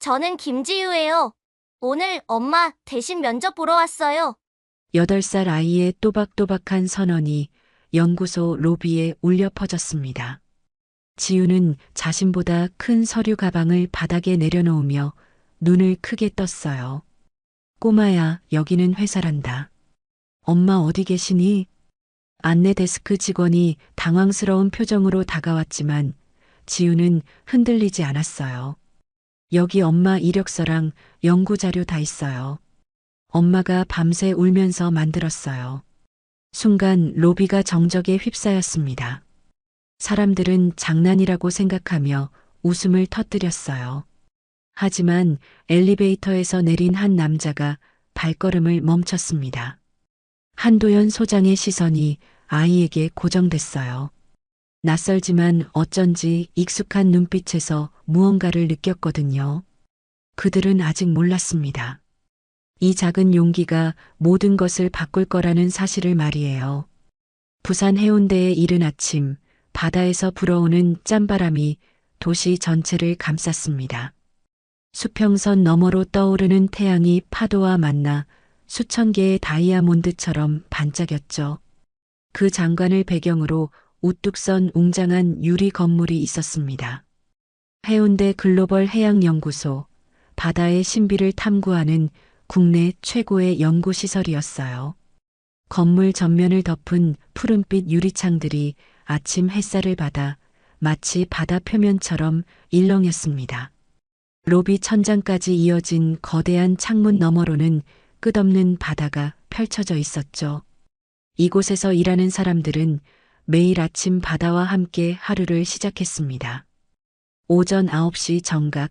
저는 김지유예요. 오늘 엄마 대신 면접 보러 왔어요. 8살 아이의 또박또박한 선언이 연구소 로비에 울려 퍼졌습니다. 지우는 자신보다 큰 서류 가방을 바닥에 내려놓으며 눈을 크게 떴어요. 꼬마야, 여기는 회사란다. 엄마 어디 계시니? 안내 데스크 직원이 당황스러운 표정으로 다가왔지만 지우는 흔들리지 않았어요. 여기 엄마 이력서랑 연구자료 다 있어요. 엄마가 밤새 울면서 만들었어요. 순간 로비가 정적에 휩싸였습니다. 사람들은 장난이라고 생각하며 웃음을 터뜨렸어요. 하지만 엘리베이터에서 내린 한 남자가 발걸음을 멈췄습니다. 한도연 소장의 시선이 아이에게 고정됐어요. 낯설지만 어쩐지 익숙한 눈빛에서 무언가를 느꼈거든요. 그들은 아직 몰랐습니다. 이 작은 용기가 모든 것을 바꿀 거라는 사실을 말이에요. 부산 해운대의 이른 아침, 바다에서 불어오는 짠바람이 도시 전체를 감쌌습니다. 수평선 너머로 떠오르는 태양이 파도와 만나 수천 개의 다이아몬드처럼 반짝였죠. 그 장관을 배경으로 우뚝 선 웅장한 유리 건물이 있었습니다. 해운대 글로벌 해양연구소, 바다의 신비를 탐구하는 국내 최고의 연구시설이었어요. 건물 전면을 덮은 푸른빛 유리창들이 아침 햇살을 받아 마치 바다 표면처럼 일렁였습니다. 로비 천장까지 이어진 거대한 창문 너머로는 끝없는 바다가 펼쳐져 있었죠. 이곳에서 일하는 사람들은 매일 아침 바다와 함께 하루를 시작했습니다. 오전 9시 정각,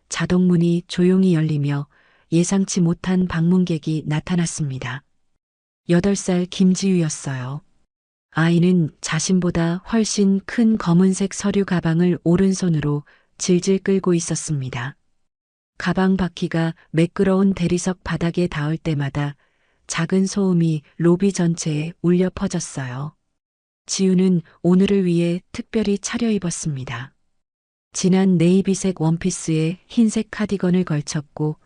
자동문이 조용히 열리며 예상치 못한 방문객이 나타났습니다. 8살 김지유였어요. 아이는 자신보다 훨씬 큰 검은색 서류 가방을 오른손으로 질질 끌고 있었습니다. 가방 바퀴가 매끄러운 대리석 바닥에 닿을 때마다 작은 소음이 로비 전체에 울려 퍼졌어요. 지우는 오늘을 위해 특별히 차려입었습니다. 진한 네이비색 원피스에 흰색 카디건을 걸쳤고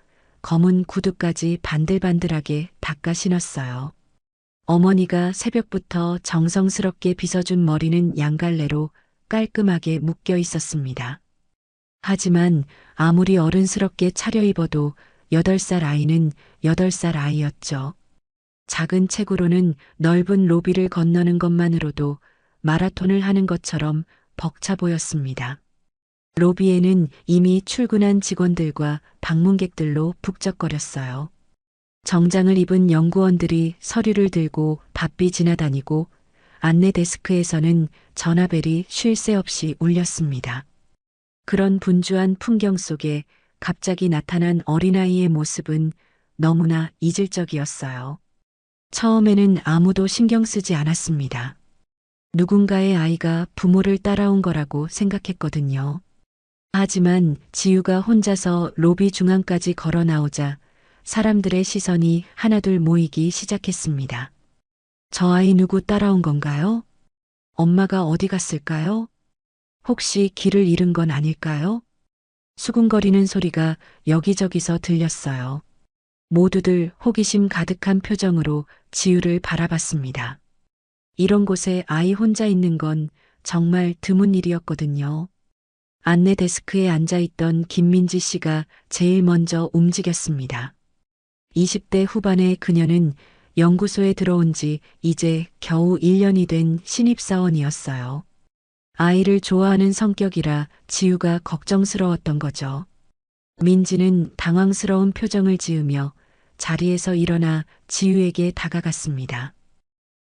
검은 구두까지 반들반들하게 닦아 신었어요. 어머니가 새벽부터 정성스럽게 빗어준 머리는 양갈래로 깔끔하게 묶여 있었습니다. 하지만 아무리 어른스럽게 차려입어도 8살 아이는 8살 아이였죠. 작은 책으로는 넓은 로비를 건너는 것만으로도 마라톤을 하는 것처럼 벅차 보였습니다. 로비에는 이미 출근한 직원들과 방문객들로 북적거렸어요. 정장을 입은 연구원들이 서류를 들고 바삐 지나다니고 안내 데스크에서는 전화벨이 쉴 새 없이 울렸습니다. 그런 분주한 풍경 속에 갑자기 나타난 어린아이의 모습은 너무나 이질적이었어요. 처음에는 아무도 신경 쓰지 않았습니다. 누군가의 아이가 부모를 따라온 거라고 생각했거든요. 하지만 지유가 혼자서 로비 중앙까지 걸어 나오자 사람들의 시선이 하나둘 모이기 시작했습니다. 저 아이 누구 따라온 건가요? 엄마가 어디 갔을까요? 혹시 길을 잃은 건 아닐까요? 수군거리는 소리가 여기저기서 들렸어요. 모두들 호기심 가득한 표정으로 지유를 바라봤습니다. 이런 곳에 아이 혼자 있는 건 정말 드문 일이었거든요. 안내 데스크에 앉아있던 김민지 씨가 제일 먼저 움직였습니다. 20대 후반의 그녀는 연구소에 들어온 지 이제 겨우 1년이 된 신입사원이었어요. 아이를 좋아하는 성격이라 지우가 걱정스러웠던 거죠. 민지는 당황스러운 표정을 지으며 자리에서 일어나 지우에게 다가갔습니다.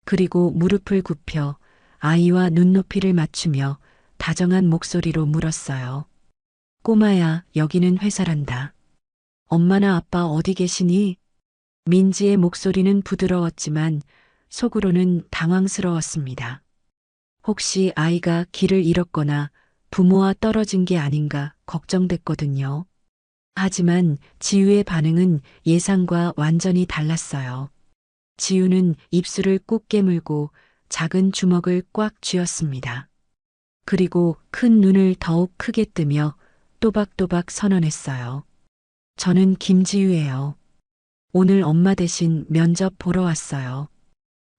그리고 무릎을 굽혀 아이와 눈높이를 맞추며 다정한 목소리로 물었어요. 꼬마야, 여기는 회사란다. 엄마나 아빠 어디 계시니? 민지의 목소리는 부드러웠지만 속으로는 당황스러웠습니다. 혹시 아이가 길을 잃었거나 부모와 떨어진 게 아닌가 걱정됐거든요. 하지만 지유의 반응은 예상과 완전히 달랐어요. 지유는 입술을 꾹 깨물고 작은 주먹을 꽉 쥐었습니다. 그리고 큰 눈을 더욱 크게 뜨며 또박또박 선언했어요. 저는 김지유예요. 오늘 엄마 대신 면접 보러 왔어요.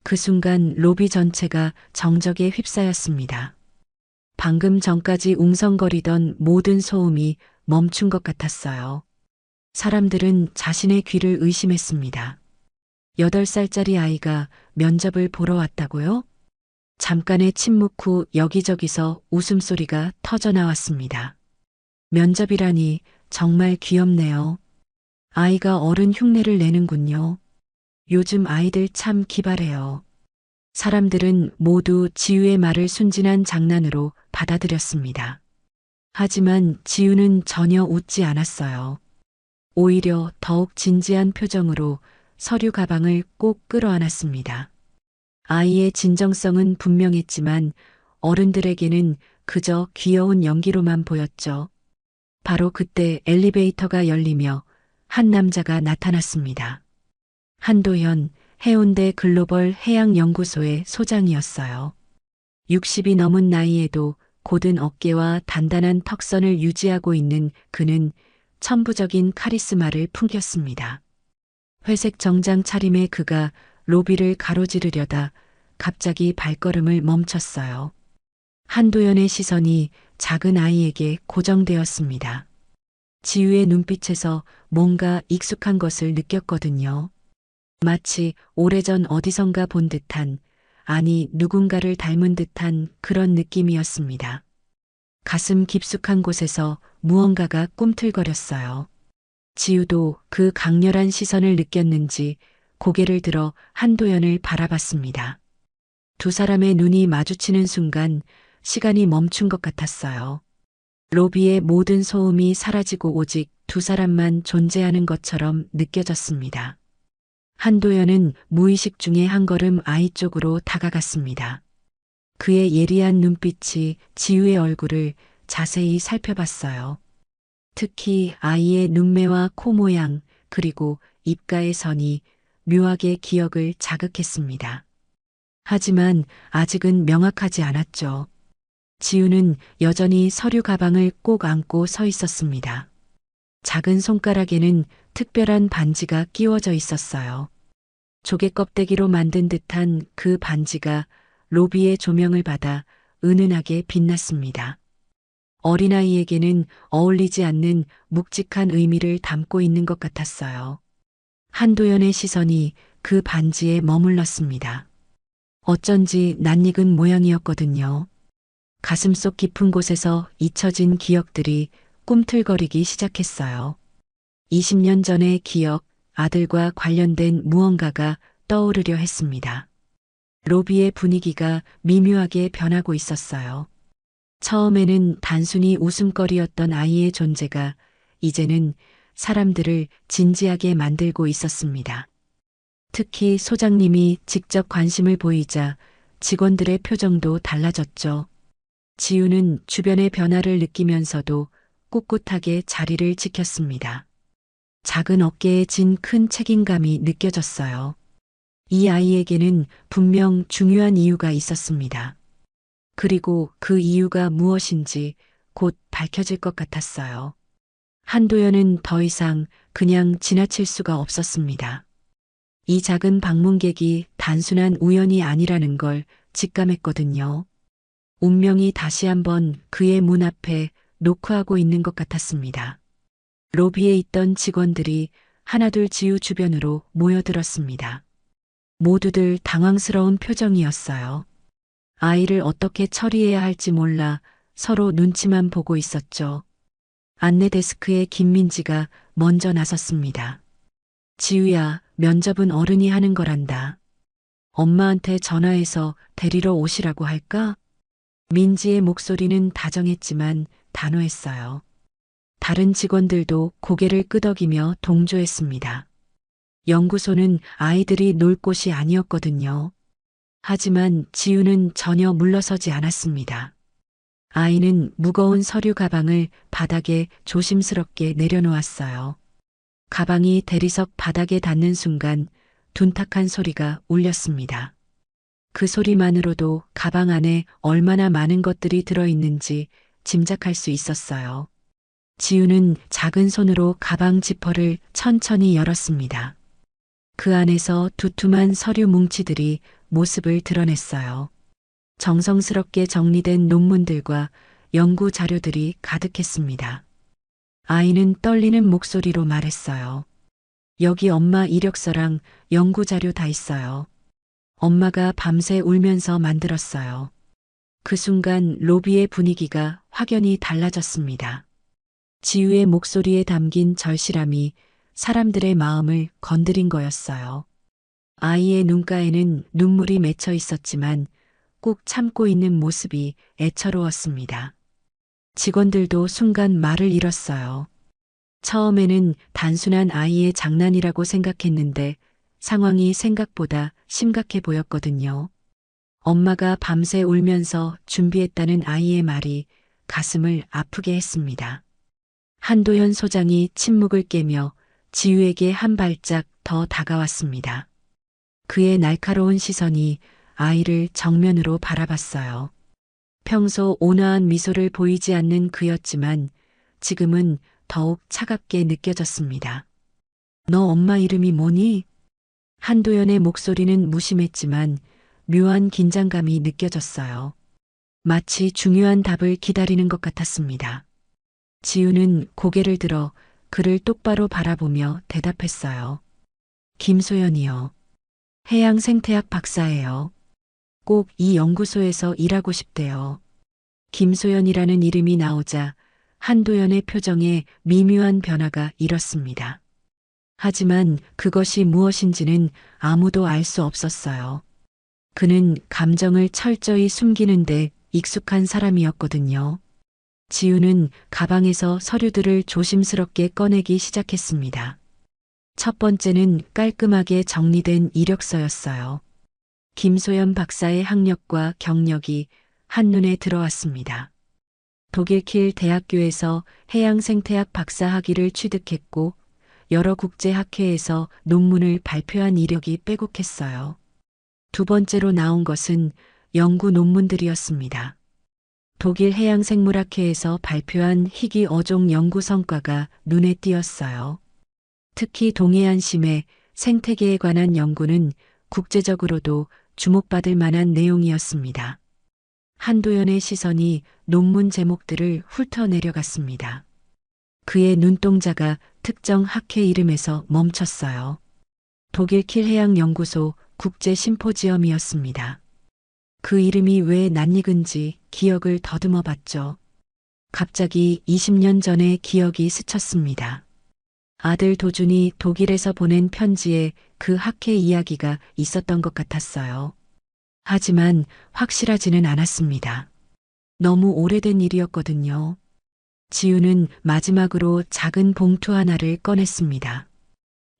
그 순간 로비 전체가 정적에 휩싸였습니다. 방금 전까지 웅성거리던 모든 소음이 멈춘 것 같았어요. 사람들은 자신의 귀를 의심했습니다. 8살짜리 아이가 면접을 보러 왔다고요? 잠깐의 침묵 후 여기저기서 웃음소리가 터져 나왔습니다. 면접이라니 정말 귀엽네요. 아이가 어른 흉내를 내는군요. 요즘 아이들 참 기발해요. 사람들은 모두 지유의 말을 순진한 장난으로 받아들였습니다. 하지만 지유는 전혀 웃지 않았어요. 오히려 더욱 진지한 표정으로 서류 가방을 꼭 끌어안았습니다. 아이의 진정성은 분명했지만 어른들에게는 그저 귀여운 연기로만 보였죠. 바로 그때 엘리베이터가 열리며 한 남자가 나타났습니다. 한도현, 해운대 글로벌 해양연구소의 소장이었어요. 60이 넘은 나이에도 곧은 어깨와 단단한 턱선을 유지하고 있는 그는 천부적인 카리스마를 풍겼습니다. 회색 정장 차림의 그가 로비를 가로지르려다 갑자기 발걸음을 멈췄어요. 한도연의 시선이 작은 아이에게 고정되었습니다. 지유의 눈빛에서 뭔가 익숙한 것을 느꼈거든요. 마치 오래전 어디선가 본 듯한, 아니 누군가를 닮은 듯한 그런 느낌이었습니다. 가슴 깊숙한 곳에서 무언가가 꿈틀거렸어요. 지유도 그 강렬한 시선을 느꼈는지 고개를 들어 한도연을 바라봤습니다. 두 사람의 눈이 마주치는 순간 시간이 멈춘 것 같았어요. 로비의 모든 소음이 사라지고 오직 두 사람만 존재하는 것처럼 느껴졌습니다. 한도연은 무의식 중에 한 걸음 아이 쪽으로 다가갔습니다. 그의 예리한 눈빛이 지유의 얼굴을 자세히 살펴봤어요. 특히 아이의 눈매와 코 모양 그리고 입가의 선이 묘하게 기억을 자극했습니다. 하지만 아직은 명확하지 않았죠. 지우는 여전히 서류 가방을 꼭 안고 서 있었습니다. 작은 손가락에는 특별한 반지가 끼워져 있었어요. 조개 껍데기로 만든 듯한 그 반지가 로비의 조명을 받아 은은하게 빛났습니다. 어린아이에게는 어울리지 않는 묵직한 의미를 담고 있는 것 같았어요. 한도연의 시선이 그 반지에 머물렀습니다. 어쩐지 낯익은 모양이었거든요. 가슴속 깊은 곳에서 잊혀진 기억들이 꿈틀거리기 시작했어요. 20년 전의 기억, 아들과 관련된 무언가가 떠오르려 했습니다. 로비의 분위기가 미묘하게 변하고 있었어요. 처음에는 단순히 웃음거리였던 아이의 존재가 이제는 사람들을 진지하게 만들고 있었습니다. 특히 소장님이 직접 관심을 보이자 직원들의 표정도 달라졌죠. 지우는 주변의 변화를 느끼면서도 꿋꿋하게 자리를 지켰습니다. 작은 어깨에 진 큰 책임감이 느껴졌어요. 이 아이에게는 분명 중요한 이유가 있었습니다. 그리고 그 이유가 무엇인지 곧 밝혀질 것 같았어요. 한도연은 더 이상 그냥 지나칠 수가 없었습니다. 이 작은 방문객이 단순한 우연이 아니라는 걸 직감했거든요. 운명이 다시 한번 그의 문 앞에 노크하고 있는 것 같았습니다. 로비에 있던 직원들이 하나둘 지우 주변으로 모여들었습니다. 모두들 당황스러운 표정이었어요. 아이를 어떻게 처리해야 할지 몰라 서로 눈치만 보고 있었죠. 안내 데스크에 김민지가 먼저 나섰습니다. 지우야, 면접은 어른이 하는 거란다. 엄마한테 전화해서 데리러 오시라고 할까? 민지의 목소리는 다정했지만 단호했어요. 다른 직원들도 고개를 끄덕이며 동조했습니다. 연구소는 아이들이 놀 곳이 아니었거든요. 하지만 지우는 전혀 물러서지 않았습니다. 아이는 무거운 서류 가방을 바닥에 조심스럽게 내려놓았어요. 가방이 대리석 바닥에 닿는 순간 둔탁한 소리가 울렸습니다. 그 소리만으로도 가방 안에 얼마나 많은 것들이 들어있는지 짐작할 수 있었어요. 지우는 작은 손으로 가방 지퍼를 천천히 열었습니다. 그 안에서 두툼한 서류 뭉치들이 모습을 드러냈어요. 정성스럽게 정리된 논문들과 연구 자료들이 가득했습니다. 아이는 떨리는 목소리로 말했어요. 여기 엄마 이력서랑 연구 자료 다 있어요. 엄마가 밤새 울면서 만들었어요. 그 순간 로비의 분위기가 확연히 달라졌습니다. 지우의 목소리에 담긴 절실함이 사람들의 마음을 건드린 거였어요. 아이의 눈가에는 눈물이 맺혀 있었지만 꾹 참고 있는 모습이 애처로웠습니다. 직원들도 순간 말을 잃었어요. 처음에는 단순한 아이의 장난이라고 생각했는데 상황이 생각보다 심각해 보였거든요. 엄마가 밤새 울면서 준비했다는 아이의 말이 가슴을 아프게 했습니다. 한도현 소장이 침묵을 깨며 지우에게 한 발짝 더 다가왔습니다. 그의 날카로운 시선이 아이를 정면으로 바라봤어요. 평소 온화한 미소를 보이지 않는 그였지만 지금은 더욱 차갑게 느껴졌습니다. 너 엄마 이름이 뭐니? 한도연의 목소리는 무심했지만 묘한 긴장감이 느껴졌어요. 마치 중요한 답을 기다리는 것 같았습니다. 지우는 고개를 들어 그를 똑바로 바라보며 대답했어요. 김소연이요. 해양 생태학 박사예요. 꼭 이 연구소에서 일하고 싶대요. 김소연이라는 이름이 나오자 한도연의 표정에 미묘한 변화가 일었습니다. 하지만 그것이 무엇인지는 아무도 알 수 없었어요. 그는 감정을 철저히 숨기는데 익숙한 사람이었거든요. 지우는 가방에서 서류들을 조심스럽게 꺼내기 시작했습니다. 첫 번째는 깔끔하게 정리된 이력서였어요. 김소연 박사의 학력과 경력이 한눈에 들어왔습니다. 독일킬 대학교에서 해양생태학 박사 학위를 취득했고 여러 국제학회에서 논문을 발표한 이력이 빼곡했어요. 두 번째로 나온 것은 연구 논문들이었습니다. 독일 해양생물학회에서 발표한 희귀 어종 연구 성과가 눈에 띄었어요. 특히 동해안 심해 생태계에 관한 연구는 국제적으로도 주목받을 만한 내용이었습니다. 한도연의 시선이 논문 제목들을 훑어 내려갔습니다. 그의 눈동자가 특정 학회 이름에서 멈췄어요. 독일킬 해양연구소 국제 심포지엄이었습니다. 그 이름이 왜 낯익은지 기억을 더듬어 봤죠. 갑자기 20년 전의 기억이 스쳤습니다. 아들 도준이 독일에서 보낸 편지에 그 학회 이야기가 있었던 것 같았어요. 하지만 확실하지는 않았습니다. 너무 오래된 일이었거든요. 지우는 마지막으로 작은 봉투 하나를 꺼냈습니다.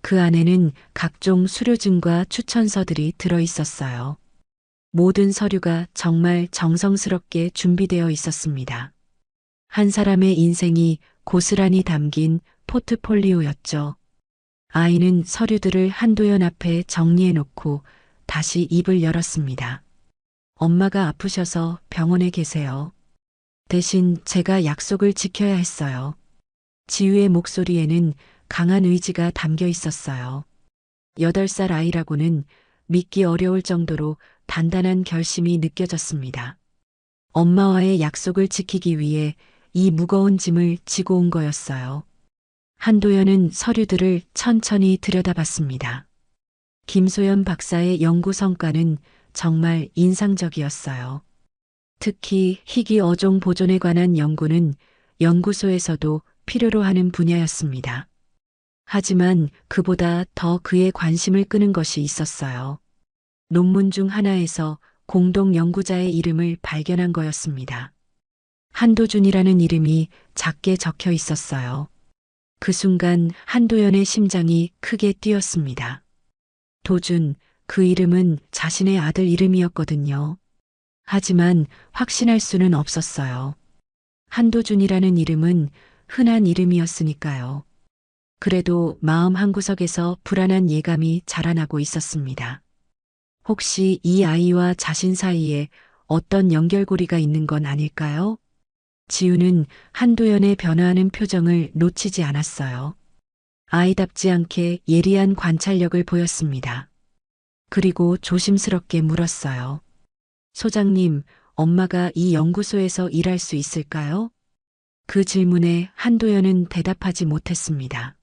그 안에는 각종 수료증과 추천서들이 들어 있었어요. 모든 서류가 정말 정성스럽게 준비되어 있었습니다. 한 사람의 인생이 고스란히 담긴 포트폴리오였죠. 아이는 서류들을 한도연 앞에 정리해 놓고 다시 입을 열었습니다. 엄마가 아프셔서 병원에 계세요. 대신 제가 약속을 지켜야 했어요. 지우의 목소리에는 강한 의지가 담겨 있었어요. 8살 아이라고는 믿기 어려울 정도로 단단한 결심이 느껴졌습니다. 엄마와의 약속을 지키기 위해 이 무거운 짐을 지고 온 거였어요. 한도연은 서류들을 천천히 들여다봤습니다. 김소연 박사의 연구 성과는 정말 인상적이었어요. 특히 희귀 어종 보존에 관한 연구는 연구소에서도 필요로 하는 분야였습니다. 하지만 그보다 더 그의 관심을 끄는 것이 있었어요. 논문 중 하나에서 공동 연구자의 이름을 발견한 거였습니다. 한도준이라는 이름이 작게 적혀 있었어요. 그 순간 한도연의 심장이 크게 뛰었습니다. 도준, 그 이름은 자신의 아들 이름이었거든요. 하지만 확신할 수는 없었어요. 한도준이라는 이름은 흔한 이름이었으니까요. 그래도 마음 한구석에서 불안한 예감이 자라나고 있었습니다. 혹시 이 아이와 자신 사이에 어떤 연결고리가 있는 건 아닐까요? 지우는 한도연의 변화하는 표정을 놓치지 않았어요. 아이답지 않게 예리한 관찰력을 보였습니다. 그리고 조심스럽게 물었어요. 소장님, 엄마가 이 연구소에서 일할 수 있을까요? 그 질문에 한도연은 대답하지 못했습니다.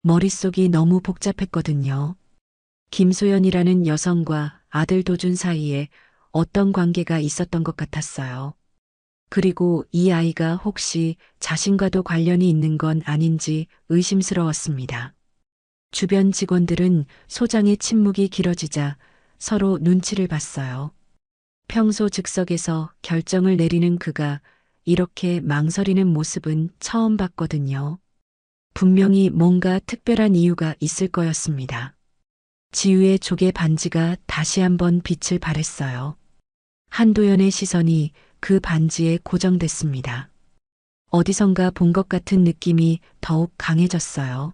머릿속이 너무 복잡했거든요. 김소연이라는 여성과 아들 도준 사이에 어떤 관계가 있었던 것 같았어요. 그리고 이 아이가 혹시 자신과도 관련이 있는 건 아닌지 의심스러웠습니다. 주변 직원들은 소장의 침묵이 길어지자 서로 눈치를 봤어요. 평소 즉석에서 결정을 내리는 그가 이렇게 망설이는 모습은 처음 봤거든요. 분명히 뭔가 특별한 이유가 있을 거였습니다. 지우의 조개 반지가 다시 한번 빛을 발했어요. 한도연의 시선이 그 반지에 고정됐습니다. 어디선가 본 것 같은 느낌이 더욱 강해졌어요.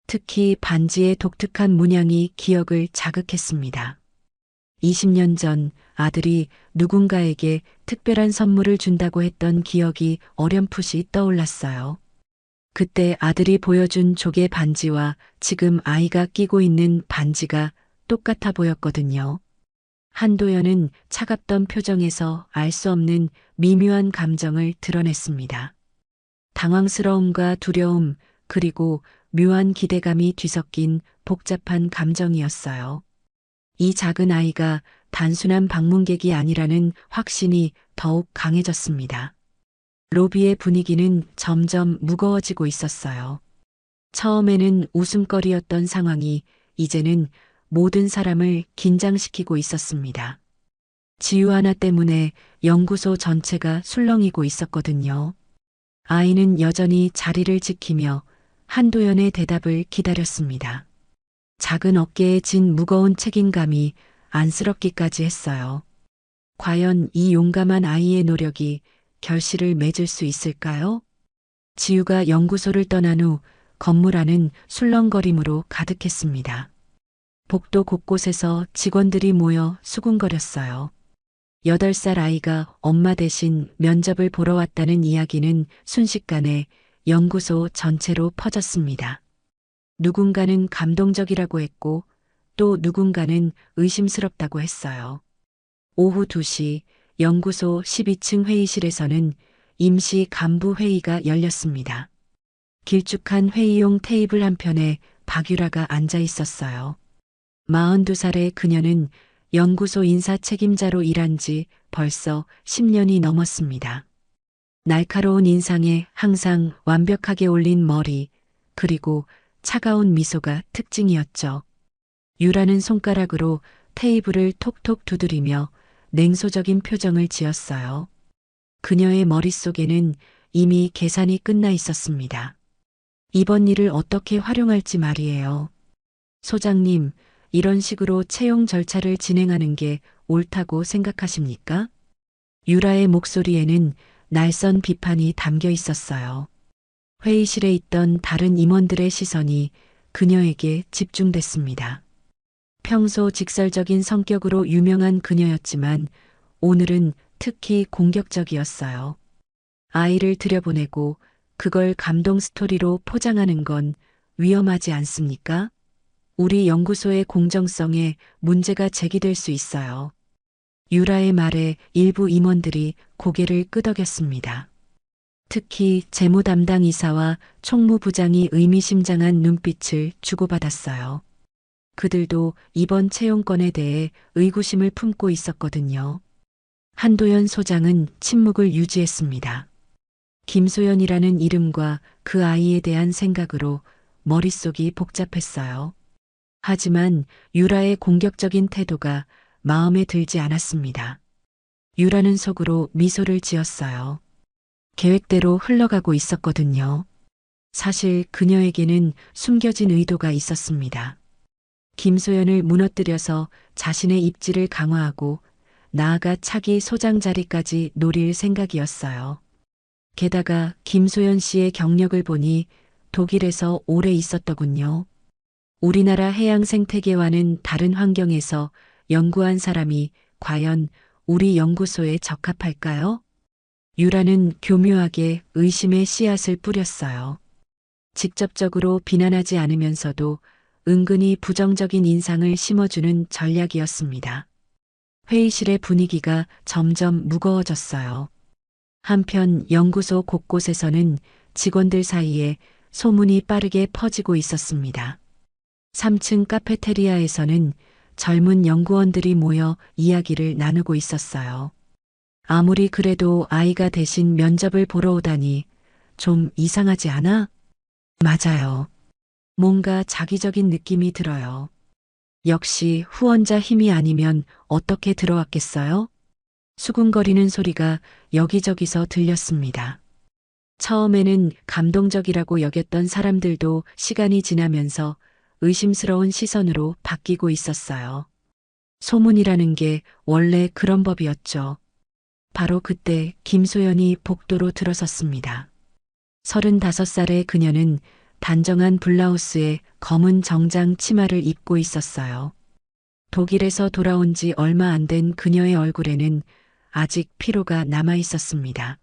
특히 반지의 독특한 문양이 기억을 자극했습니다. 20년 전 아들이 누군가에게 특별한 선물을 준다고 했던 기억이 어렴풋이 떠올랐어요. 그때 아들이 보여준 조개 반지와 지금 아이가 끼고 있는 반지가 똑같아 보였거든요. 한도연은 차갑던 표정에서 알 수 없는 미묘한 감정을 드러냈습니다. 당황스러움과 두려움, 그리고 묘한 기대감이 뒤섞인 복잡한 감정이었어요. 이 작은 아이가 단순한 방문객이 아니라는 확신이 더욱 강해졌습니다. 로비의 분위기는 점점 무거워지고 있었어요. 처음에는 웃음거리였던 상황이 이제는 모든 사람을 긴장시키고 있었습니다. 지우 하나 때문에 연구소 전체가 술렁이고 있었거든요. 아이는 여전히 자리를 지키며 한도연의 대답을 기다렸습니다. 작은 어깨에 진 무거운 책임감이 안쓰럽기까지 했어요. 과연 이 용감한 아이의 노력이 결실을 맺을 수 있을까요? 지우가 연구소를 떠난 후 건물 안은 술렁거림으로 가득했습니다. 복도 곳곳에서 직원들이 모여 수군거렸어요. 8살 아이가 엄마 대신 면접을 보러 왔다는 이야기는 순식간에 연구소 전체로 퍼졌습니다. 누군가는 감동적이라고 했고 또 누군가는 의심스럽다고 했어요. 오후 2시 연구소 12층 회의실에서는 임시 간부 회의가 열렸습니다. 길쭉한 회의용 테이블 한편에 박유라가 앉아 있었어요. 42살의 그녀는 연구소 인사 책임자로 일한 지 벌써 10년이 넘었습니다. 날카로운 인상에 항상 완벽하게 올린 머리, 그리고 차가운 미소가 특징이었죠. 유라는 손가락으로 테이블을 톡톡 두드리며 냉소적인 표정을 지었어요. 그녀의 머릿속에는 이미 계산이 끝나 있었습니다. 이번 일을 어떻게 활용할지 말이에요. 소장님, 이런 식으로 채용 절차를 진행하는 게 옳다고 생각하십니까? 유라의 목소리에는 날선 비판이 담겨 있었어요. 회의실에 있던 다른 임원들의 시선이 그녀에게 집중됐습니다. 평소 직설적인 성격으로 유명한 그녀였지만 오늘은 특히 공격적이었어요. 아이를 들여보내고 그걸 감동 스토리로 포장하는 건 위험하지 않습니까? 우리 연구소의 공정성에 문제가 제기될 수 있어요. 유라의 말에 일부 임원들이 고개를 끄덕였습니다. 특히 재무 담당 이사와 총무부장이 의미심장한 눈빛을 주고받았어요. 그들도 이번 채용건에 대해 의구심을 품고 있었거든요. 한도연 소장은 침묵을 유지했습니다. 김소연이라는 이름과 그 아이에 대한 생각으로 머릿속이 복잡했어요. 하지만 유라의 공격적인 태도가 마음에 들지 않았습니다. 유라는 속으로 미소를 지었어요. 계획대로 흘러가고 있었거든요. 사실 그녀에게는 숨겨진 의도가 있었습니다. 김소연을 무너뜨려서 자신의 입지를 강화하고 나아가 차기 소장 자리까지 노릴 생각이었어요. 게다가 김소연 씨의 경력을 보니 독일에서 오래 있었더군요. 우리나라 해양 생태계와는 다른 환경에서 연구한 사람이 과연 우리 연구소에 적합할까요? 유라는 교묘하게 의심의 씨앗을 뿌렸어요. 직접적으로 비난하지 않으면서도 은근히 부정적인 인상을 심어주는 전략이었습니다. 회의실의 분위기가 점점 무거워졌어요. 한편 연구소 곳곳에서는 직원들 사이에 소문이 빠르게 퍼지고 있었습니다. 3층 카페테리아에서는 젊은 연구원들이 모여 이야기를 나누고 있었어요. 아무리 그래도 아이가 대신 면접을 보러 오다니 좀 이상하지 않아? 맞아요. 뭔가 자기적인 느낌이 들어요. 역시 후원자 힘이 아니면 어떻게 들어왔겠어요? 수군거리는 소리가 여기저기서 들렸습니다. 처음에는 감동적이라고 여겼던 사람들도 시간이 지나면서 의심스러운 시선으로 바뀌고 있었어요. 소문이라는 게 원래 그런 법이었죠. 바로 그때 김소연이 복도로 들어섰습니다. 35살의 그녀는 단정한 블라우스에 검은 정장 치마를 입고 있었어요. 독일에서 돌아온 지 얼마 안 된 그녀의 얼굴에는 아직 피로가 남아 있었습니다.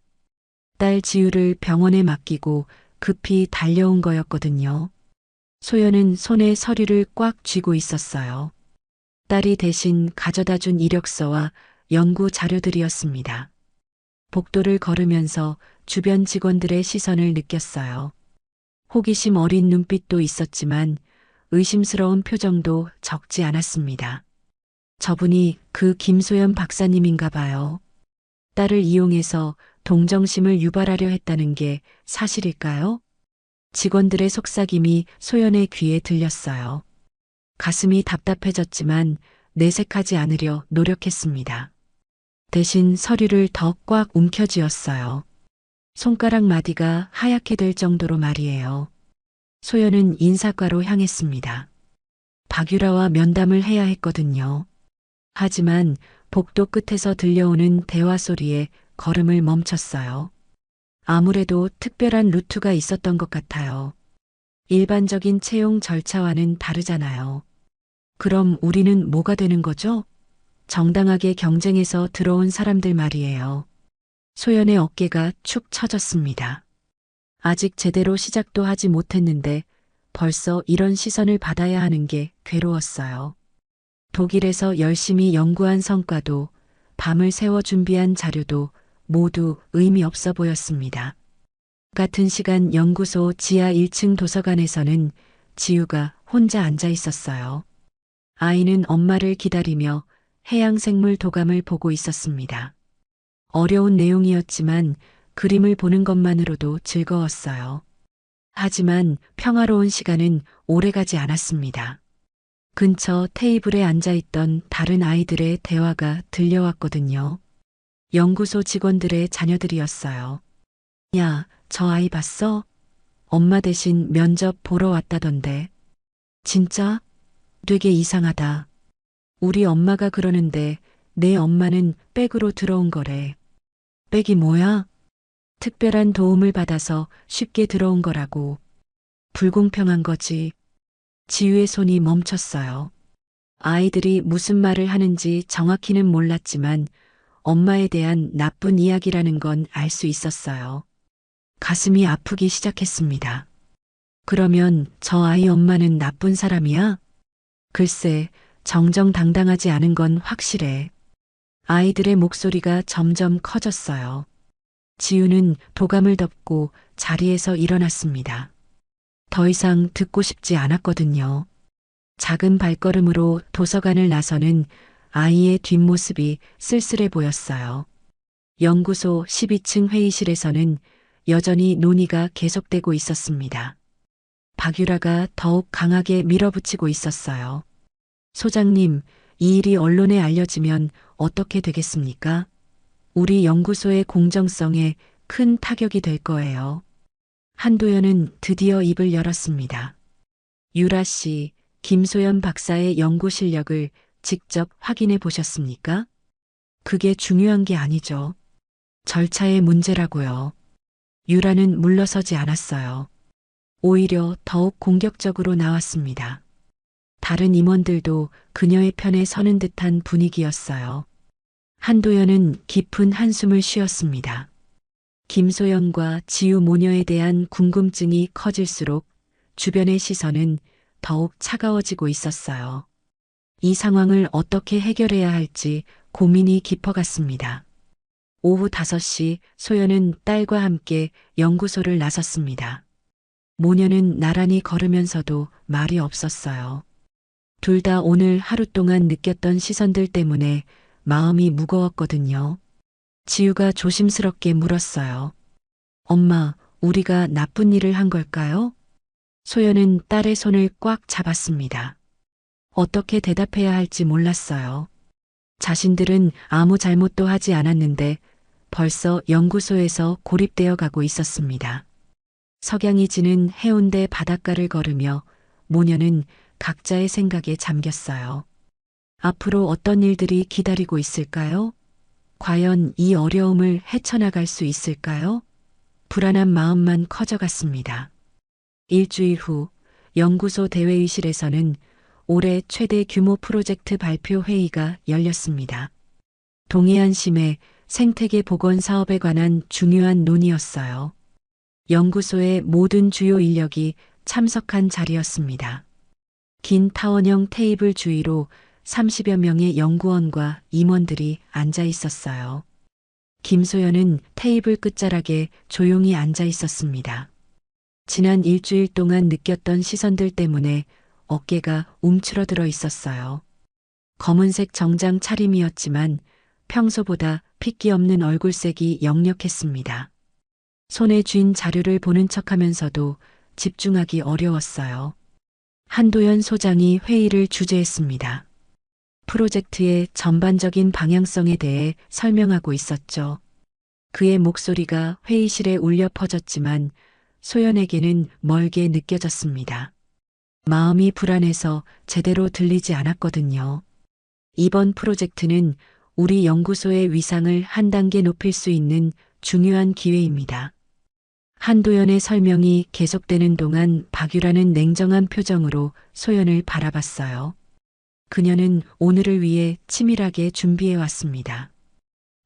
딸 지우를 병원에 맡기고 급히 달려온 거였거든요. 소연은 손에 서류를 꽉 쥐고 있었어요. 딸이 대신 가져다 준 이력서와 연구 자료들이었습니다. 복도를 걸으면서 주변 직원들의 시선을 느꼈어요. 호기심 어린 눈빛도 있었지만 의심스러운 표정도 적지 않았습니다. 저분이 그 김소연 박사님인가 봐요. 딸을 이용해서 동정심을 유발하려 했다는 게 사실일까요? 직원들의 속삭임이 소연의 귀에 들렸어요. 가슴이 답답해졌지만 내색하지 않으려 노력했습니다. 대신 서류를 더 꽉 움켜쥐었어요. 손가락 마디가 하얗게 될 정도로 말이에요. 소연은 인사과로 향했습니다. 박유라와 면담을 해야 했거든요. 하지만 복도 끝에서 들려오는 대화 소리에 걸음을 멈췄어요. 아무래도 특별한 루트가 있었던 것 같아요. 일반적인 채용 절차와는 다르잖아요. 그럼 우리는 뭐가 되는 거죠? 정당하게 경쟁해서 들어온 사람들 말이에요. 소연의 어깨가 축 처졌습니다. 아직 제대로 시작도 하지 못했는데 벌써 이런 시선을 받아야 하는 게 괴로웠어요. 독일에서 열심히 연구한 성과도 밤을 새워 준비한 자료도 모두 의미 없어 보였습니다. 같은 시간 연구소 지하 1층 도서관에서는 지우가 혼자 앉아 있었어요. 아이는 엄마를 기다리며 해양생물 도감을 보고 있었습니다. 어려운 내용이었지만 그림을 보는 것만으로도 즐거웠어요. 하지만 평화로운 시간은 오래가지 않았습니다. 근처 테이블에 앉아있던 다른 아이들의 대화가 들려왔거든요. 연구소 직원들의 자녀들이었어요. 야, 저 아이 봤어? 엄마 대신 면접 보러 왔다던데. 진짜? 되게 이상하다. 우리 엄마가 그러는데 내 엄마는 백으로 들어온 거래. 백이 뭐야? 특별한 도움을 받아서 쉽게 들어온 거라고. 불공평한 거지. 지우의 손이 멈췄어요. 아이들이 무슨 말을 하는지 정확히는 몰랐지만 엄마에 대한 나쁜 이야기라는 건 알 수 있었어요. 가슴이 아프기 시작했습니다. 그러면 저 아이 엄마는 나쁜 사람이야? 글쎄, 정정당당하지 않은 건 확실해. 아이들의 목소리가 점점 커졌어요. 지우는 도감을 덮고 자리에서 일어났습니다. 더 이상 듣고 싶지 않았거든요. 작은 발걸음으로 도서관을 나서는 아이의 뒷모습이 쓸쓸해 보였어요. 연구소 12층 회의실에서는 여전히 논의가 계속되고 있었습니다. 박유라가 더욱 강하게 밀어붙이고 있었어요. 소장님, 이 일이 언론에 알려지면 어떻게 되겠습니까? 우리 연구소의 공정성에 큰 타격이 될 거예요. 한도연은 드디어 입을 열었습니다. 유라 씨, 김소연 박사의 연구 실력을 직접 확인해 보셨습니까? 그게 중요한 게 아니죠. 절차의 문제라고요. 유라는 물러서지 않았어요. 오히려 더욱 공격적으로 나왔습니다. 다른 임원들도 그녀의 편에 서는 듯한 분위기였어요. 한도연은 깊은 한숨을 쉬었습니다. 김소연과 지우 모녀에 대한 궁금증이 커질수록 주변의 시선은 더욱 차가워지고 있었어요. 이 상황을 어떻게 해결해야 할지 고민이 깊어갔습니다. 오후 5시 소연은 딸과 함께 연구소를 나섰습니다. 모녀는 나란히 걸으면서도 말이 없었어요. 둘 다 오늘 하루 동안 느꼈던 시선들 때문에 마음이 무거웠거든요. 지우가 조심스럽게 물었어요. 엄마, 우리가 나쁜 일을 한 걸까요? 소연은 딸의 손을 꽉 잡았습니다. 어떻게 대답해야 할지 몰랐어요. 자신들은 아무 잘못도 하지 않았는데 벌써 연구소에서 고립되어 가고 있었습니다. 석양이 지는 해운대 바닷가를 걸으며 모녀는 각자의 생각에 잠겼어요. 앞으로 어떤 일들이 기다리고 있을까요? 과연 이 어려움을 헤쳐나갈 수 있을까요? 불안한 마음만 커져갔습니다. 일주일 후 연구소 대회의실에서는 올해 최대 규모 프로젝트 발표 회의가 열렸습니다. 동해안 심해 생태계 복원 사업에 관한 중요한 논의였어요. 연구소의 모든 주요 인력이 참석한 자리였습니다. 긴 타원형 테이블 주위로 30여 명의 연구원과 임원들이 앉아 있었어요. 김소연은 테이블 끝자락에 조용히 앉아 있었습니다. 지난 일주일 동안 느꼈던 시선들 때문에 어깨가 움츠러들어 있었어요. 검은색 정장 차림이었지만 평소보다 핏기 없는 얼굴색이 역력했습니다. 손에 쥔 자료를 보는 척하면서도 집중하기 어려웠어요. 한도연 소장이 회의를 주재했습니다. 프로젝트의 전반적인 방향성에 대해 설명하고 있었죠. 그의 목소리가 회의실에 울려 퍼졌지만 소연에게는 멀게 느껴졌습니다. 마음이 불안해서 제대로 들리지 않았거든요. 이번 프로젝트는 우리 연구소의 위상을 한 단계 높일 수 있는 중요한 기회입니다. 한도연의 설명이 계속되는 동안 박유라는 냉정한 표정으로 소연을 바라봤어요. 그녀는 오늘을 위해 치밀하게 준비해 왔습니다.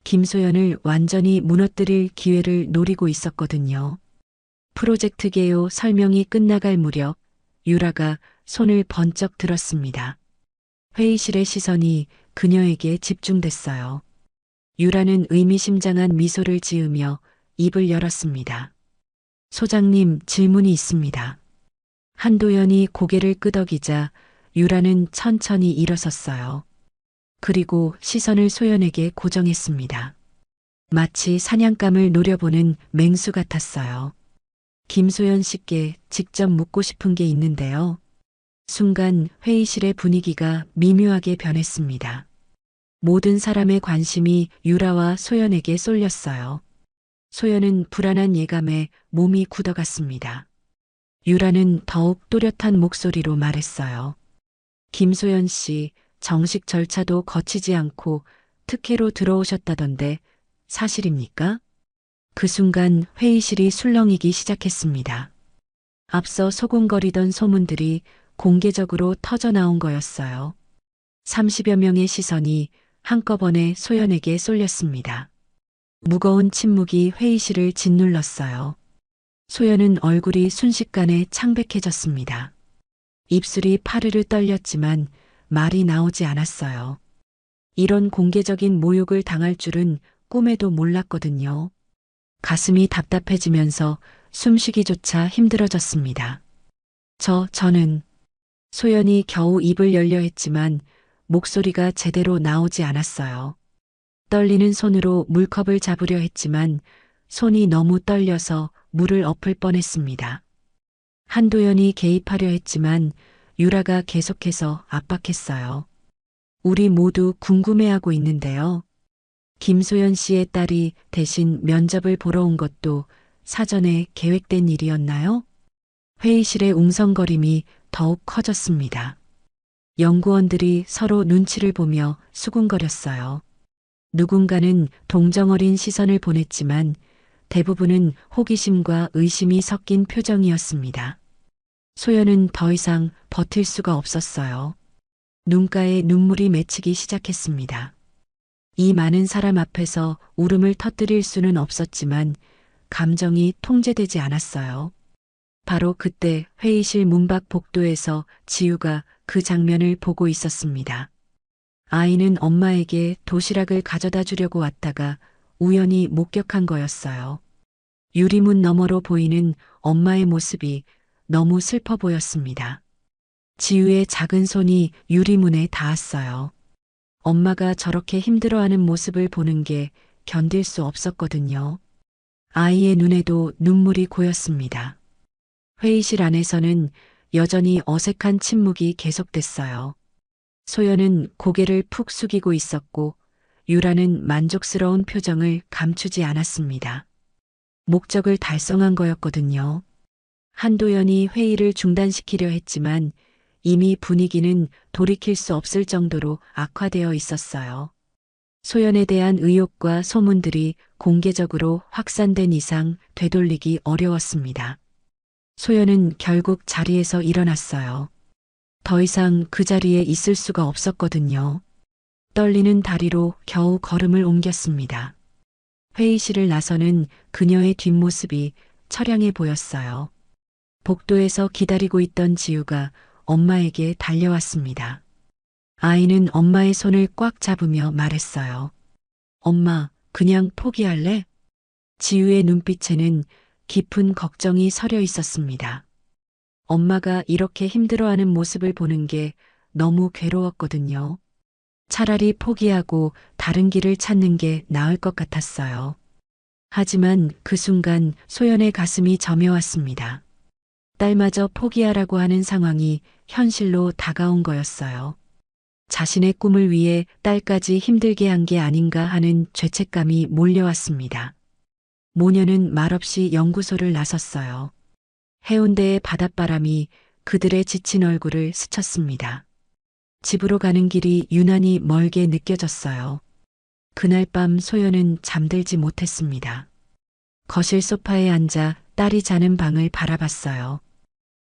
김소연을 완전히 무너뜨릴 기회를 노리고 있었거든요. 프로젝트 개요 설명이 끝나갈 무렵 유라가 손을 번쩍 들었습니다. 회의실의 시선이 그녀에게 집중됐어요. 유라는 의미심장한 미소를 지으며 입을 열었습니다. 소장님, 질문이 있습니다. 한도연이 고개를 끄덕이자 유라는 천천히 일어섰어요. 그리고 시선을 소연에게 고정했습니다. 마치 사냥감을 노려보는 맹수 같았어요. 김소연 씨께 직접 묻고 싶은 게 있는데요. 순간 회의실의 분위기가 미묘하게 변했습니다. 모든 사람의 관심이 유라와 소연에게 쏠렸어요. 소연은 불안한 예감에 몸이 굳어갔습니다. 유라는 더욱 또렷한 목소리로 말했어요. 김소연 씨, 정식 절차도 거치지 않고 특혜로 들어오셨다던데 사실입니까? 그 순간 회의실이 술렁이기 시작했습니다. 앞서 소곤거리던 소문들이 공개적으로 터져나온 거였어요. 30여 명의 시선이 한꺼번에 소연에게 쏠렸습니다. 무거운 침묵이 회의실을 짓눌렀어요. 소연은 얼굴이 순식간에 창백해졌습니다. 입술이 파르르 떨렸지만 말이 나오지 않았어요. 이런 공개적인 모욕을 당할 줄은 꿈에도 몰랐거든요. 가슴이 답답해지면서 숨쉬기조차 힘들어졌습니다. 저는 소연이 겨우 입을 열려 했지만 목소리가 제대로 나오지 않았어요. 떨리는 손으로 물컵을 잡으려 했지만 손이 너무 떨려서 물을 엎을 뻔했습니다. 한도연이 개입하려 했지만 유라가 계속해서 압박했어요. 우리 모두 궁금해하고 있는데요. 김소연 씨의 딸이 대신 면접을 보러 온 것도 사전에 계획된 일이었나요? 회의실의 웅성거림이 더욱 커졌습니다. 연구원들이 서로 눈치를 보며 수군거렸어요. 누군가는 동정어린 시선을 보냈지만 대부분은 호기심과 의심이 섞인 표정이었습니다. 소연은 더 이상 버틸 수가 없었어요. 눈가에 눈물이 맺히기 시작했습니다. 이 많은 사람 앞에서 울음을 터뜨릴 수는 없었지만 감정이 통제되지 않았어요. 바로 그때 회의실 문 밖 복도에서 지우가 그 장면을 보고 있었습니다. 아이는 엄마에게 도시락을 가져다 주려고 왔다가 우연히 목격한 거였어요. 유리문 너머로 보이는 엄마의 모습이 너무 슬퍼 보였습니다. 지우의 작은 손이 유리문에 닿았어요. 엄마가 저렇게 힘들어하는 모습을 보는 게 견딜 수 없었거든요. 아이의 눈에도 눈물이 고였습니다. 회의실 안에서는 여전히 어색한 침묵이 계속됐어요. 소연은 고개를 푹 숙이고 있었고 유라는 만족스러운 표정을 감추지 않았습니다. 목적을 달성한 거였거든요. 한도연이 회의를 중단시키려 했지만 이미 분위기는 돌이킬 수 없을 정도로 악화되어 있었어요. 소연에 대한 의혹과 소문들이 공개적으로 확산된 이상 되돌리기 어려웠습니다. 소연은 결국 자리에서 일어났어요. 더 이상 그 자리에 있을 수가 없었거든요. 떨리는 다리로 겨우 걸음을 옮겼습니다. 회의실을 나서는 그녀의 뒷모습이 처량해 보였어요. 복도에서 기다리고 있던 지우가 엄마에게 달려왔습니다. 아이는 엄마의 손을 꽉 잡으며 말했어요. 엄마, 그냥 포기할래? 지우의 눈빛에는 깊은 걱정이 서려 있었습니다. 엄마가 이렇게 힘들어하는 모습을 보는 게 너무 괴로웠거든요. 차라리 포기하고 다른 길을 찾는 게 나을 것 같았어요. 하지만 그 순간 소연의 가슴이 저며왔습니다. 딸마저 포기하라고 하는 상황이 현실로 다가온 거였어요. 자신의 꿈을 위해 딸까지 힘들게 한 게 아닌가 하는 죄책감이 몰려왔습니다. 모녀는 말없이 연구소를 나섰어요. 해운대의 바닷바람이 그들의 지친 얼굴을 스쳤습니다. 집으로 가는 길이 유난히 멀게 느껴졌어요. 그날 밤 소연은 잠들지 못했습니다. 거실 소파에 앉아 딸이 자는 방을 바라봤어요.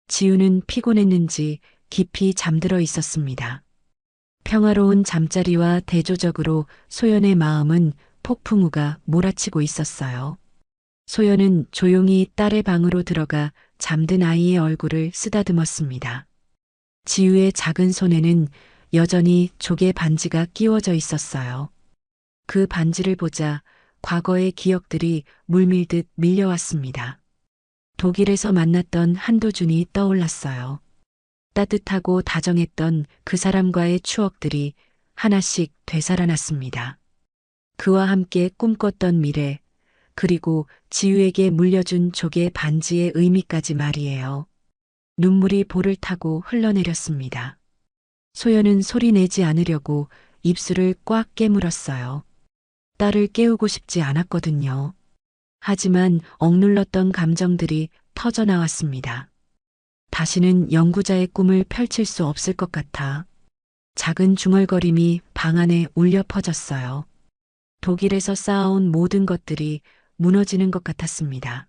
지우는 피곤했는지 깊이 잠들어 있었습니다. 평화로운 잠자리와 대조적으로 소연의 마음은 폭풍우가 몰아치고 있었어요. 소연은 조용히 딸의 방으로 들어가 잠든 아이의 얼굴을 쓰다듬었습니다. 지우의 작은 손에는 여전히 조개 반지가 끼워져 있었어요. 그 반지를 보자 과거의 기억들이 물밀듯 밀려왔습니다. 독일에서 만났던 한도준이 떠올랐어요. 따뜻하고 다정했던 그 사람과의 추억들이 하나씩 되살아났습니다. 그와 함께 꿈꿨던 미래, 그리고 지우에게 물려준 조개 반지의 의미까지 말이에요. 눈물이 볼을 타고 흘러내렸습니다. 소연은 소리 내지 않으려고 입술을 꽉 깨물었어요. 딸을 깨우고 싶지 않았거든요. 하지만 억눌렀던 감정들이 터져나왔습니다. 다시는 연구자의 꿈을 펼칠 수 없을 것 같아 작은 중얼거림이 방 안에 울려 퍼졌어요. 독일에서 쌓아온 모든 것들이 무너지는 것 같았습니다.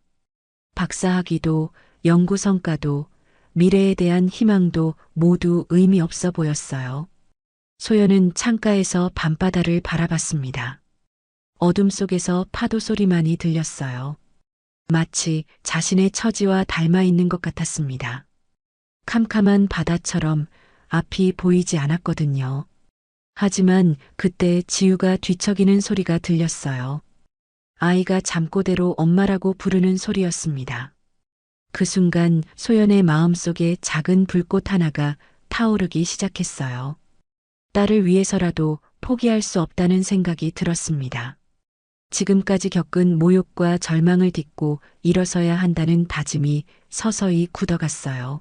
박사학위도, 연구 성과도, 미래에 대한 희망도 모두 의미 없어 보였어요. 소연은 창가에서 밤바다를 바라봤습니다. 어둠 속에서 파도 소리만이 들렸어요. 마치 자신의 처지와 닮아 있는 것 같았습니다. 캄캄한 바다처럼 앞이 보이지 않았거든요. 하지만 그때 지우가 뒤척이는 소리가 들렸어요. 아이가 잠꼬대로 엄마라고 부르는 소리였습니다. 그 순간 소연의 마음속에 작은 불꽃 하나가 타오르기 시작했어요. 딸을 위해서라도 포기할 수 없다는 생각이 들었습니다. 지금까지 겪은 모욕과 절망을 딛고 일어서야 한다는 다짐이 서서히 굳어갔어요.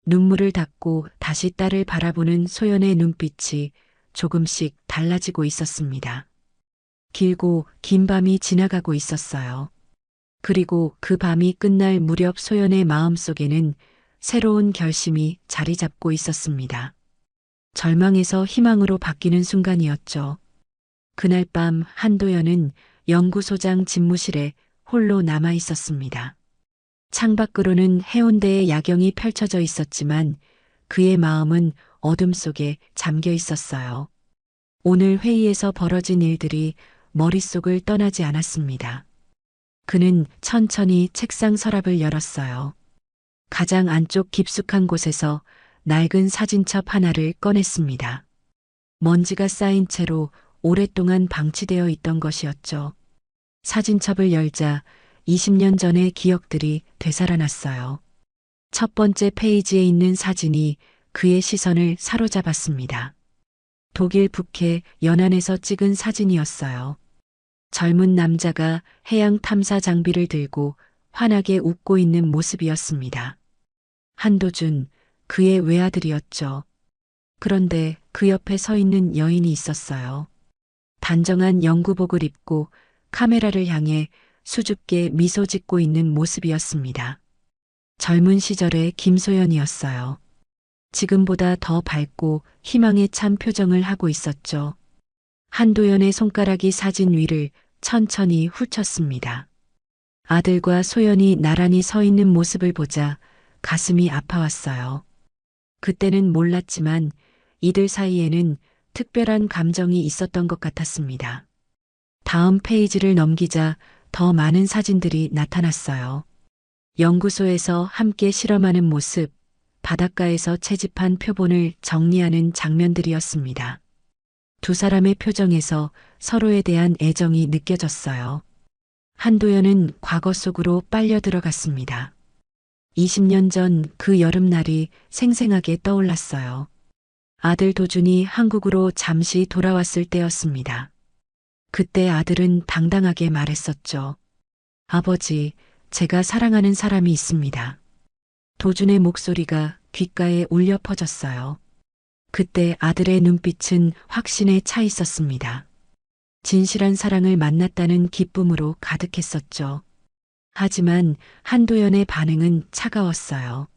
눈물을 닦고 다시 딸을 바라보는 소연의 눈빛이 조금씩 달라지고 있었습니다. 길고 긴 밤이 지나가고 있었어요. 그리고 그 밤이 끝날 무렵 소연의 마음속에는 새로운 결심이 자리 잡고 있었습니다. 절망에서 희망으로 바뀌는 순간이었죠. 그날 밤 한도연은 연구소장 집무실에 홀로 남아 있었습니다. 창밖으로는 해운대의 야경이 펼쳐져 있었지만 그의 마음은 어둠 속에 잠겨 있었어요. 오늘 회의에서 벌어진 일들이 머릿속을 떠나지 않았습니다. 그는 천천히 책상 서랍을 열었어요. 가장 안쪽 깊숙한 곳에서 낡은 사진첩 하나를 꺼냈습니다. 먼지가 쌓인 채로 오랫동안 방치되어 있던 것이었죠. 사진첩을 열자 20년 전의 기억들이 되살아났어요. 첫 번째 페이지에 있는 사진이 그의 시선을 사로잡았습니다. 독일 북해 연안에서 찍은 사진이었어요. 젊은 남자가 해양 탐사 장비를 들고 환하게 웃고 있는 모습이었습니다. 한도준, 그의 외아들이었죠. 그런데 그 옆에 서 있는 여인이 있었어요. 단정한 영구복을 입고 카메라를 향해 수줍게 미소 짓고 있는 모습이었습니다. 젊은 시절의 김소연이었어요. 지금보다 더 밝고 희망에 찬 표정을 하고 있었죠. 한도연의 손가락이 사진 위를 천천히 훑쳤습니다. 아들과 소연이 나란히 서 있는 모습을 보자 가슴이 아파왔어요. 그때는 몰랐지만 이들 사이에는 특별한 감정이 있었던 것 같았습니다. 다음 페이지를 넘기자 더 많은 사진들이 나타났어요. 연구소에서 함께 실험하는 모습, 바닷가에서 채집한 표본을 정리하는 장면들이었습니다. 두 사람의 표정에서 서로에 대한 애정이 느껴졌어요. 한도연은 과거 속으로 빨려 들어갔습니다. 20년 전 그 여름날이 생생하게 떠올랐어요. 아들 도준이 한국으로 잠시 돌아왔을 때였습니다. 그때 아들은 당당하게 말했었죠. 아버지, 제가 사랑하는 사람이 있습니다. 도준의 목소리가 귓가에 울려 퍼졌어요. 그때 아들의 눈빛은 확신에 차 있었습니다. 진실한 사랑을 만났다는 기쁨으로 가득했었죠. 하지만 한도연의 반응은 차가웠어요.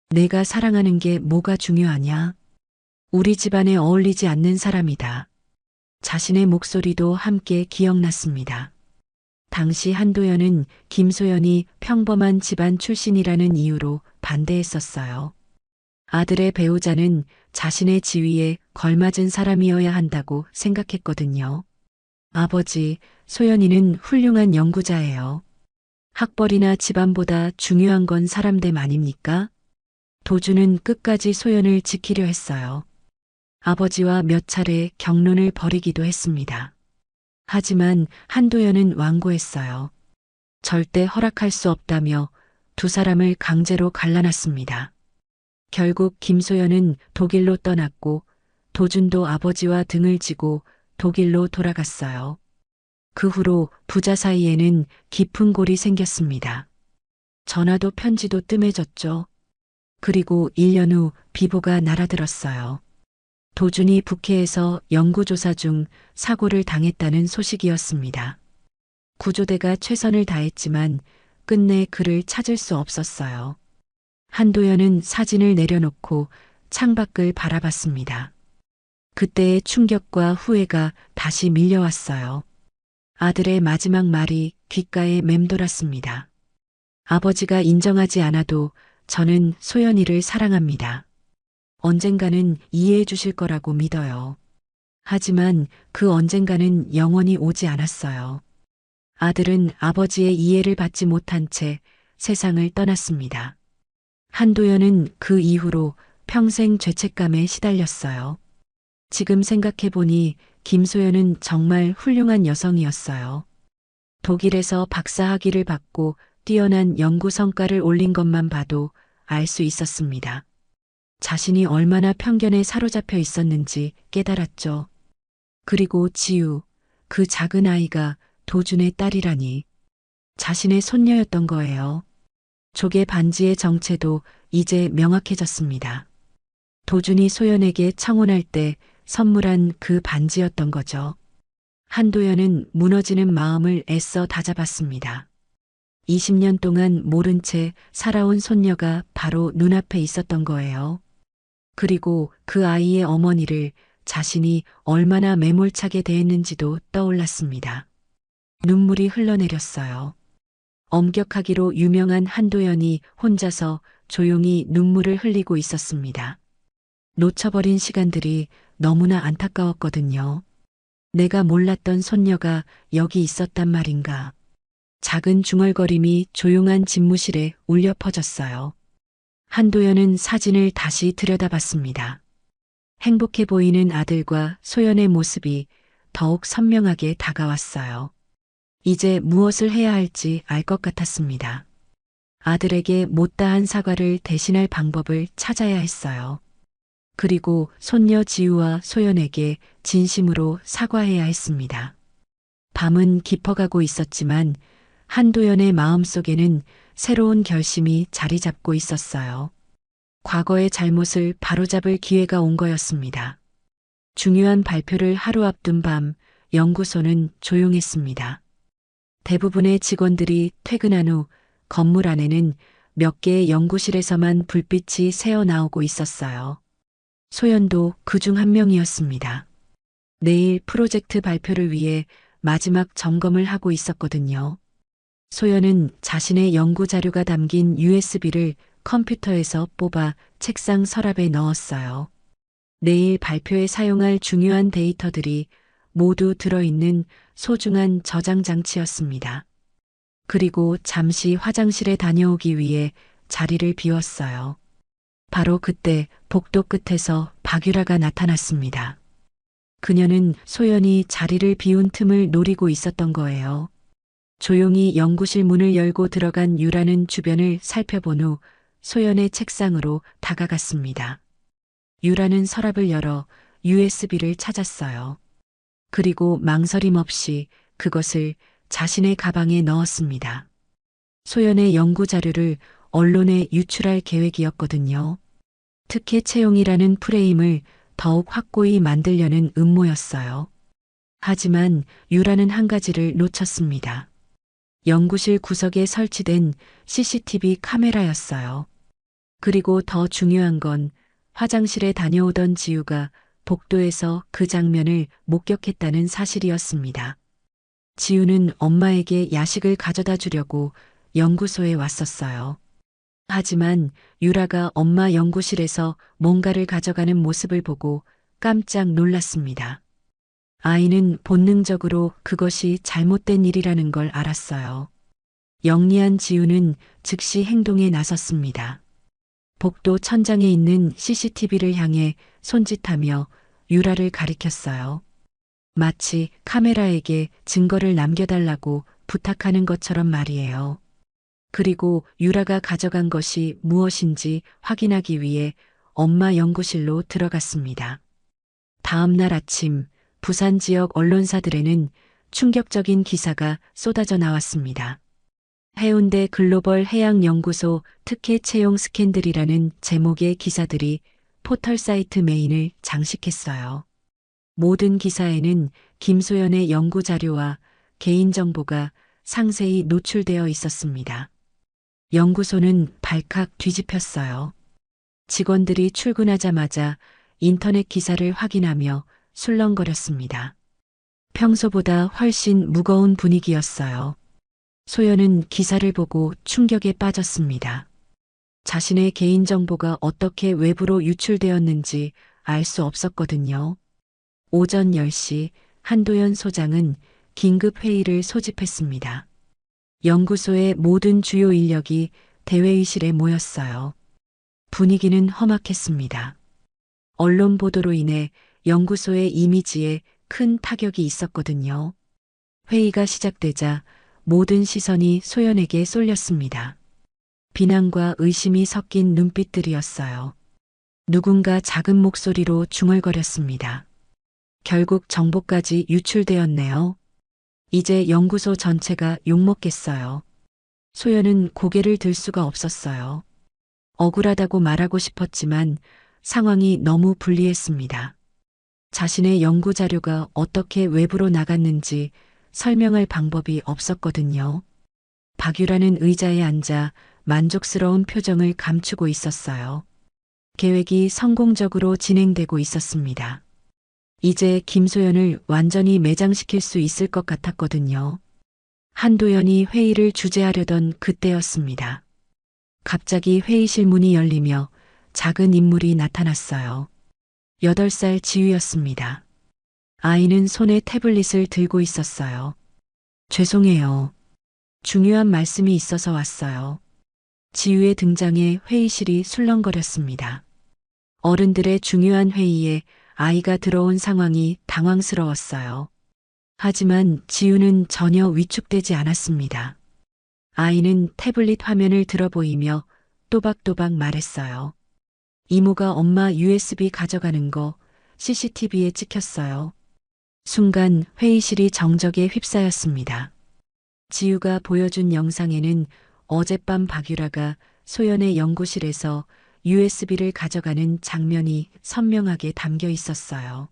내가 사랑하는 게 뭐가 중요하냐? 우리 집안에 어울리지 않는 사람이다. 자신의 목소리도 함께 기억났습니다. 당시 한도연은 김소연이 평범한 집안 출신이라는 이유로 반대했었어요. 아들의 배우자는 자신의 지위에 걸맞은 사람이어야 한다고 생각했거든요. 아버지, 소연이는 훌륭한 연구자예요. 학벌이나 집안보다 중요한 건 사람됨 아닙니까? 도준은 끝까지 소연을 지키려 했어요. 아버지와 몇 차례 격론을 벌이기도 했습니다. 하지만 한도연은 완고했어요. 절대 허락할 수 없다며 두 사람을 강제로 갈라놨습니다. 결국 김소연은 독일로 떠났고 도준도 아버지와 등을 지고 독일로 돌아갔어요. 그 후로 부자 사이에는 깊은 골이 생겼습니다. 전화도 편지도 뜸해졌죠. 그리고 1년 후 비보가 날아들었어요. 도준이 북해에서 연구조사 중 사고를 당했다는 소식이었습니다. 구조대가 최선을 다했지만 끝내 그를 찾을 수 없었어요. 한도연은 사진을 내려놓고 창밖을 바라봤습니다. 그때의 충격과 후회가 다시 밀려왔어요. 아들의 마지막 말이 귓가에 맴돌았습니다. 아버지가 인정하지 않아도 저는 소연이를 사랑합니다. 언젠가는 이해해 주실 거라고 믿어요. 하지만 그 언젠가는 영원히 오지 않았어요. 아들은 아버지의 이해를 받지 못한 채 세상을 떠났습니다. 한도연은 그 이후로 평생 죄책감에 시달렸어요. 지금 생각해보니 김소연은 정말 훌륭한 여성이었어요. 독일에서 박사학위를 받고 뛰어난 연구 성과를 올린 것만 봐도 알 수 있었습니다. 자신이 얼마나 편견에 사로잡혀 있었는지 깨달았죠. 그리고 지우, 그 작은 아이가 도준의 딸이라니. 자신의 손녀였던 거예요. 조개 반지의 정체도 이제 명확해졌습니다. 도준이 소연에게 청혼할 때 선물한 그 반지였던 거죠. 한도연은 무너지는 마음을 애써 다잡았습니다. 20년 동안 모른 채 살아온 손녀가 바로 눈앞에 있었던 거예요. 그리고 그 아이의 어머니를 자신이 얼마나 매몰차게 대했는지도 떠올랐습니다. 눈물이 흘러내렸어요. 엄격하기로 유명한 한도연이 혼자서 조용히 눈물을 흘리고 있었습니다. 놓쳐버린 시간들이 너무나 안타까웠거든요. 내가 몰랐던 손녀가 여기 있었단 말인가. 작은 중얼거림이 조용한 집무실에 울려 퍼졌어요. 한도연은 사진을 다시 들여다봤습니다. 행복해 보이는 아들과 소연의 모습이 더욱 선명하게 다가왔어요. 이제 무엇을 해야 할지 알 것 같았습니다. 아들에게 못다한 사과를 대신할 방법을 찾아야 했어요. 그리고 손녀 지우와 소연에게 진심으로 사과해야 했습니다. 밤은 깊어가고 있었지만 한도연의 마음속에는 새로운 결심이 자리 잡고 있었어요. 과거의 잘못을 바로잡을 기회가 온 거였습니다. 중요한 발표를 하루 앞둔 밤, 연구소는 조용했습니다. 대부분의 직원들이 퇴근한 후 건물 안에는 몇 개의 연구실에서만 불빛이 새어 나오고 있었어요. 소연도 그 중 한 명이었습니다. 내일 프로젝트 발표를 위해 마지막 점검을 하고 있었거든요. 소연은 자신의 연구 자료가 담긴 USB를 컴퓨터에서 뽑아 책상 서랍에 넣었어요. 내일 발표에 사용할 중요한 데이터들이 모두 들어있는 소중한 저장 장치였습니다. 그리고 잠시 화장실에 다녀오기 위해 자리를 비웠어요. 바로 그때 복도 끝에서 박유라가 나타났습니다. 그녀는 소연이 자리를 비운 틈을 노리고 있었던 거예요. 조용히 연구실 문을 열고 들어간 유라는 주변을 살펴본 후 소연의 책상으로 다가갔습니다. 유라는 서랍을 열어 USB를 찾았어요. 그리고 망설임 없이 그것을 자신의 가방에 넣었습니다. 소연의 연구 자료를 언론에 유출할 계획이었거든요. 특혜 채용이라는 프레임을 더욱 확고히 만들려는 음모였어요. 하지만 유라는 한 가지를 놓쳤습니다. 연구실 구석에 설치된 CCTV 카메라였어요. 그리고 더 중요한 건 화장실에 다녀오던 지우가 복도에서 그 장면을 목격했다는 사실이었습니다. 지우는 엄마에게 야식을 가져다 주려고 연구소에 왔었어요. 하지만 유라가 엄마 연구실에서 뭔가를 가져가는 모습을 보고 깜짝 놀랐습니다. 아이는 본능적으로 그것이 잘못된 일이라는 걸 알았어요. 영리한 지우는 즉시 행동에 나섰습니다. 복도 천장에 있는 CCTV를 향해 손짓하며 유라를 가리켰어요. 마치 카메라에게 증거를 남겨달라고 부탁하는 것처럼 말이에요. 그리고 유라가 가져간 것이 무엇인지 확인하기 위해 엄마 연구실로 들어갔습니다. 다음 날 아침 부산 지역 언론사들에는 충격적인 기사가 쏟아져 나왔습니다. 해운대 글로벌 해양연구소 특혜 채용 스캔들이라는 제목의 기사들이 포털 사이트 메인을 장식했어요. 모든 기사에는 김소연의 연구 자료와 개인정보가 상세히 노출되어 있었습니다. 연구소는 발칵 뒤집혔어요. 직원들이 출근하자마자 인터넷 기사를 확인하며 술렁거렸습니다. 평소보다 훨씬 무거운 분위기였어요. 소연은 기사를 보고 충격에 빠졌습니다. 자신의 개인정보가 어떻게 외부로 유출되었는지 알 수 없었거든요. 오전 10시 한도연 소장은 긴급회의를 소집했습니다. 연구소의 모든 주요 인력이 대회의실에 모였어요. 분위기는 험악했습니다. 언론 보도로 인해 연구소의 이미지에 큰 타격이 있었거든요. 회의가 시작되자 모든 시선이 소연에게 쏠렸습니다. 비난과 의심이 섞인 눈빛들이었어요. 누군가 작은 목소리로 중얼거렸습니다. 결국 정보까지 유출되었네요. 이제 연구소 전체가 욕먹겠어요. 소연은 고개를 들 수가 없었어요. 억울하다고 말하고 싶었지만 상황이 너무 불리했습니다. 자신의 연구 자료가 어떻게 외부로 나갔는지 설명할 방법이 없었거든요. 박유라는 의자에 앉아 만족스러운 표정을 감추고 있었어요. 계획이 성공적으로 진행되고 있었습니다. 이제 김소연을 완전히 매장시킬 수 있을 것 같았거든요. 한도연이 회의를 주재하려던 그때였습니다. 갑자기 회의실 문이 열리며 작은 인물이 나타났어요. 8살 지우였습니다. 아이는 손에 태블릿을 들고 있었어요. 죄송해요. 중요한 말씀이 있어서 왔어요. 지우의 등장에 회의실이 술렁거렸습니다. 어른들의 중요한 회의에 아이가 들어온 상황이 당황스러웠어요. 하지만 지우는 전혀 위축되지 않았습니다. 아이는 태블릿 화면을 들어 보이며 또박또박 말했어요. 이모가 엄마 USB 가져가는 거 CCTV에 찍혔어요. 순간 회의실이 정적에 휩싸였습니다. 지우가 보여준 영상에는 어젯밤 박유라가 소연의 연구실에서 USB를 가져가는 장면이 선명하게 담겨 있었어요.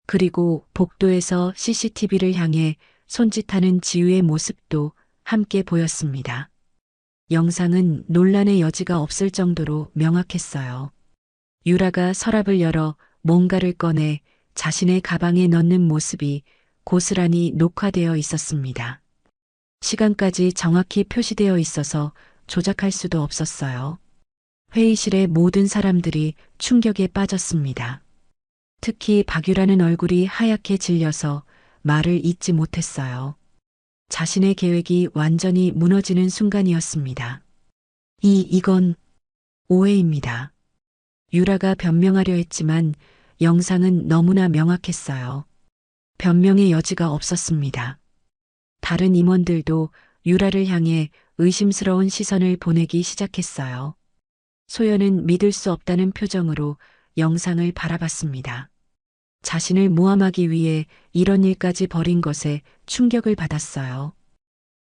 그리고 복도에서 CCTV를 향해 손짓하는 지우의 모습도 함께 보였습니다. 영상은 논란의 여지가 없을 정도로 명확했어요. 유라가 서랍을 열어 뭔가를 꺼내 자신의 가방에 넣는 모습이 고스란히 녹화되어 있었습니다. 시간까지 정확히 표시되어 있어서 조작할 수도 없었어요. 회의실의 모든 사람들이 충격에 빠졌습니다. 특히 박유라는 얼굴이 하얗게 질려서 말을 잇지 못했어요. 자신의 계획이 완전히 무너지는 순간이었습니다. 이건 오해입니다. 유라가 변명하려 했지만 영상은 너무나 명확했어요. 변명의 여지가 없었습니다. 다른 임원들도 유라를 향해 의심스러운 시선을 보내기 시작했어요. 소연은 믿을 수 없다는 표정으로 영상을 바라봤습니다. 자신을 모함하기 위해 이런 일까지 벌인 것에 충격을 받았어요.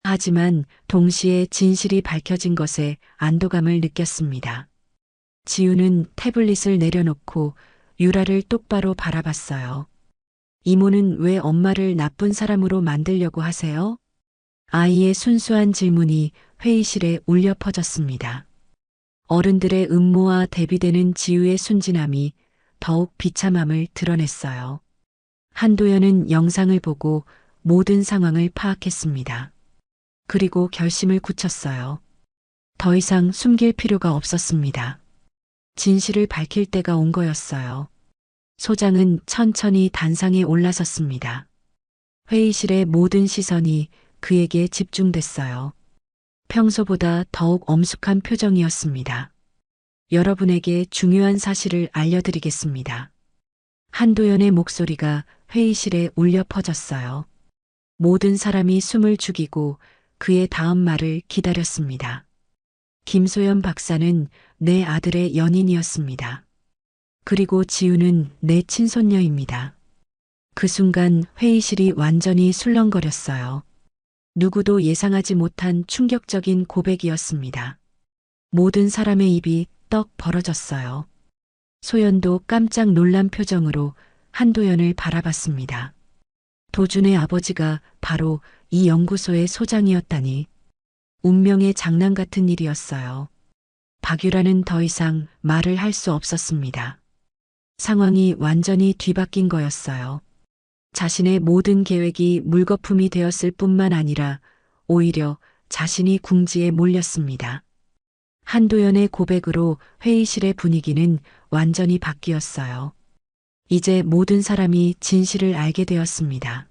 하지만 동시에 진실이 밝혀진 것에 안도감을 느꼈습니다. 지우는 태블릿을 내려놓고 유라를 똑바로 바라봤어요. 이모는 왜 엄마를 나쁜 사람으로 만들려고 하세요? 아이의 순수한 질문이 회의실에 울려 퍼졌습니다. 어른들의 음모와 대비되는 지우의 순진함이 더욱 비참함을 드러냈어요. 한도연은 영상을 보고 모든 상황을 파악했습니다. 그리고 결심을 굳혔어요. 더 이상 숨길 필요가 없었습니다. 진실을 밝힐 때가 온 거였어요. 소장은 천천히 단상에 올라섰습니다. 회의실의 모든 시선이 그에게 집중됐어요. 평소보다 더욱 엄숙한 표정이었습니다. 여러분에게 중요한 사실을 알려드리겠습니다. 한도연의 목소리가 회의실에 울려 퍼졌어요. 모든 사람이 숨을 죽이고 그의 다음 말을 기다렸습니다. 김소연 박사는 내 아들의 연인이었습니다. 그리고 지우는 내 친손녀입니다. 그 순간 회의실이 완전히 술렁거렸어요. 누구도 예상하지 못한 충격적인 고백이었습니다. 모든 사람의 입이 떡 벌어졌어요. 소연도 깜짝 놀란 표정으로 한도연을 바라봤습니다. 도준의 아버지가 바로 이 연구소의 소장이었다니. 운명의 장난 같은 일이었어요. 박유라는 더 이상 말을 할 수 없었습니다. 상황이 완전히 뒤바뀐 거였어요. 자신의 모든 계획이 물거품이 되었을 뿐만 아니라 오히려 자신이 궁지에 몰렸습니다. 한도연의 고백으로 회의실의 분위기는 완전히 바뀌었어요. 이제 모든 사람이 진실을 알게 되었습니다.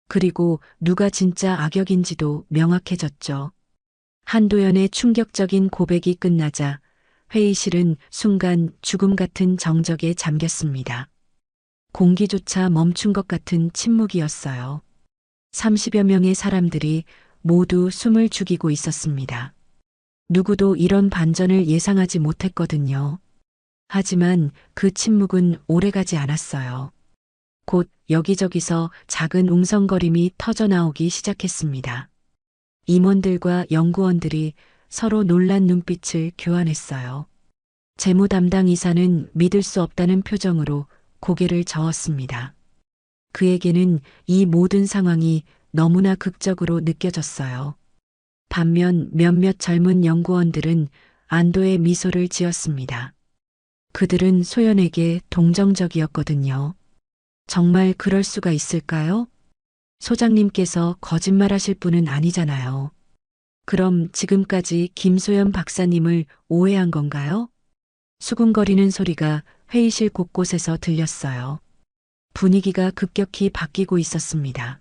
그리고 누가 진짜 악역인지도 명확해졌죠. 한도연의 충격적인 고백이 끝나자 회의실은 순간 죽음 같은 정적에 잠겼습니다. 공기조차 멈춘 것 같은 침묵이었어요. 30여 명의 사람들이 모두 숨을 죽이고 있었습니다. 누구도 이런 반전을 예상하지 못했거든요. 하지만 그 침묵은 오래가지 않았어요. 곧 여기저기서 작은 웅성거림이 터져나오기 시작했습니다. 임원들과 연구원들이 서로 놀란 눈빛을 교환했어요. 재무 담당 이사는 믿을 수 없다는 표정으로 고개를 저었습니다. 그에게는 이 모든 상황이 너무나 극적으로 느껴졌어요. 반면 몇몇 젊은 연구원들은 안도의 미소를 지었습니다. 그들은 소연에게 동정적이었거든요. 정말 그럴 수가 있을까요? 소장님께서 거짓말하실 분은 아니잖아요. 그럼 지금까지 김소연 박사님을 오해한 건가요? 수군거리는 소리가 회의실 곳곳에서 들렸어요. 분위기가 급격히 바뀌고 있었습니다.